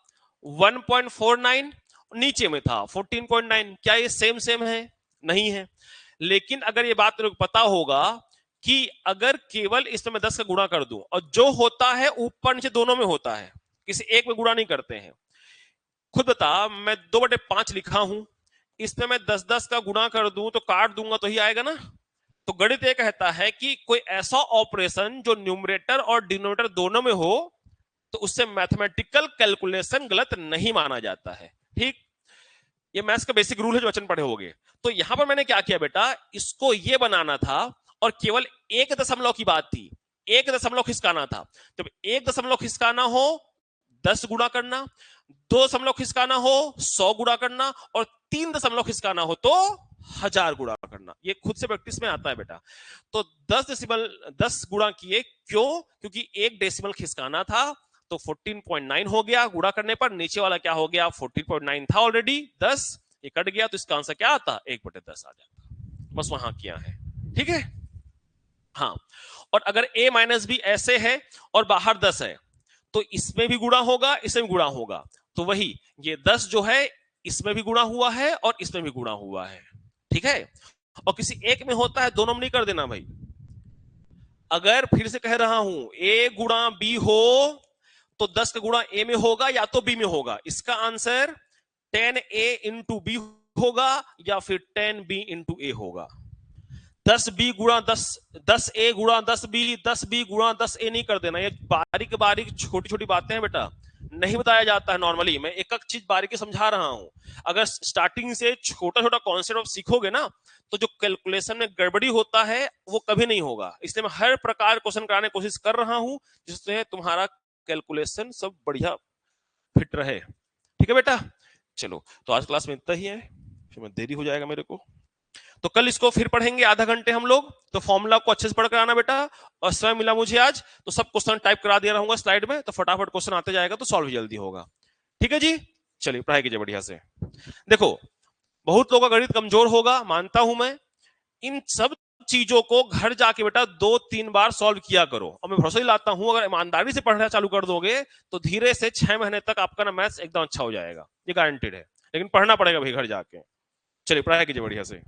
1.49, नीचे में था 14.9, क्या ये सेम सेम है? नहीं है। लेकिन अगर ये बात मेरे को पता होगा कि अगर केवल इसमें मैं 10 का गुणा कर दूं, और जो होता है ऊपर नीचे दोनों में होता है, किसी एक में गुणा नहीं करते हैं। खुद बता, मैं 2/5 लिखा हूं, इसमें मैं 10-10 का गुणा कर दूं तो काट दूंगा तो ही आएगा ना। तो गणित ये कहता है कि कोई ऐसा ऑपरेशन जो न्यूमरेटर और डिनोमिनेटर दोनों में हो तो उससे मैथमेटिकल कैलकुलेशन गलत नहीं माना जाता है। ठीक, ये मैथ्स का बेसिक रूल है जो वचन पढ़े होगे। तो यहां पर मैंने क्या किया बेटा, इसको ये बनाना था और केवल 1 दशमलव की बात थी, 1 दशमलव खिसकाना था। जब 1 दशमलव खिसकाना हो 10 गुणा करना, 2 दशमलव खिसकाना हो 100 गुणा करना, और 3 दशमलव खिसकाना हो तो 1000 गुणा करना। ये खुद से प्रैक्टिस में आता है बेटा। तो 10 गुणा किए, क्यों? क्योंकि 1 डेसिमल खिसकाना था, तो 14.9 हो गया गुणा करने पर, नीचे वाला क्या हो गया 14.9 था ऑलरेडी, 10 ये कट गया, तो इसका आंसर क्या आता, 1/10 आ जाता। बस वहां किया है। ठीक है, हाँ। और अगर a माइनस बी ऐसे है और बाहर 10 है तो इसमें भी गुणा होगा, इसमें भी गुणा होगा, तो वही ये 10 जो है इसमें भी गुणा हुआ है और इसमें भी गुणा हुआ है। ठीक है, और किसी एक में होता है, दोनों में नहीं कर देना भाई। अगर फिर से कह रहा हूं ए गुणा बी हो तो 10 का गुणा ए में होगा या तो बी में होगा। इसका आंसर 10a इंटू बी होगा या फिर 10b इंटू ए होगा। 10b गुणा 10a गुणा 10b, 10b गुणा 10a नहीं कर देना। ये बारीक बारीक छोटी छोटी बातें हैं बेटा, नहीं बताया जाता है नॉर्मली। मैं एक एक चीज बारीकी समझा रहा हूं। अगर स्टार्टिंग से छोटा छोटा कॉन्सेप्ट आप सीखोगे ना, तो जो कैलकुलेशन में गड़बड़ी होता है वो कभी नहीं होगा। इसलिए मैं हर प्रकार क्वेश्चन कराने की कोशिश कर रहा हूं जिससे तुम्हारा कैलकुलेशन सब बढ़िया फिट रहे। ठीक है बेटा, चलो तो आज क्लास में इतना ही है, फिर मैं देरी हो जाएगा मेरे को। तो कल इसको फिर पढ़ेंगे आधा घंटे हम लोग। तो फॉर्मूला को अच्छे से पढ़ कर आना बेटा। और समय मिला मुझे आज तो सब क्वेश्चन टाइप करा दिया रहूंगा स्लाइड में, तो फटाफट क्वेश्चन आते जाएगा तो सॉल्व जल्दी होगा। ठीक है जी, चलिए पढ़ाई कीजिए बढ़िया से। देखो बहुत लोगों का गणित कमजोर होगा, मानता हूं मैं। इन सब चीजों को घर जाके बेटा 2-3 बार सॉल्व किया करो। और मैं भरोसा दिलाता हूं अगर ईमानदारी से पढ़ना चालू कर दोगे तो धीरे से 6 महीने तक आपका ना मैथ्स एकदम अच्छा हो जाएगा, ये गारंटेड है। लेकिन पढ़ना पड़ेगा भाई घर जाके। चलिए पढ़ाई कीजिए बढ़िया से।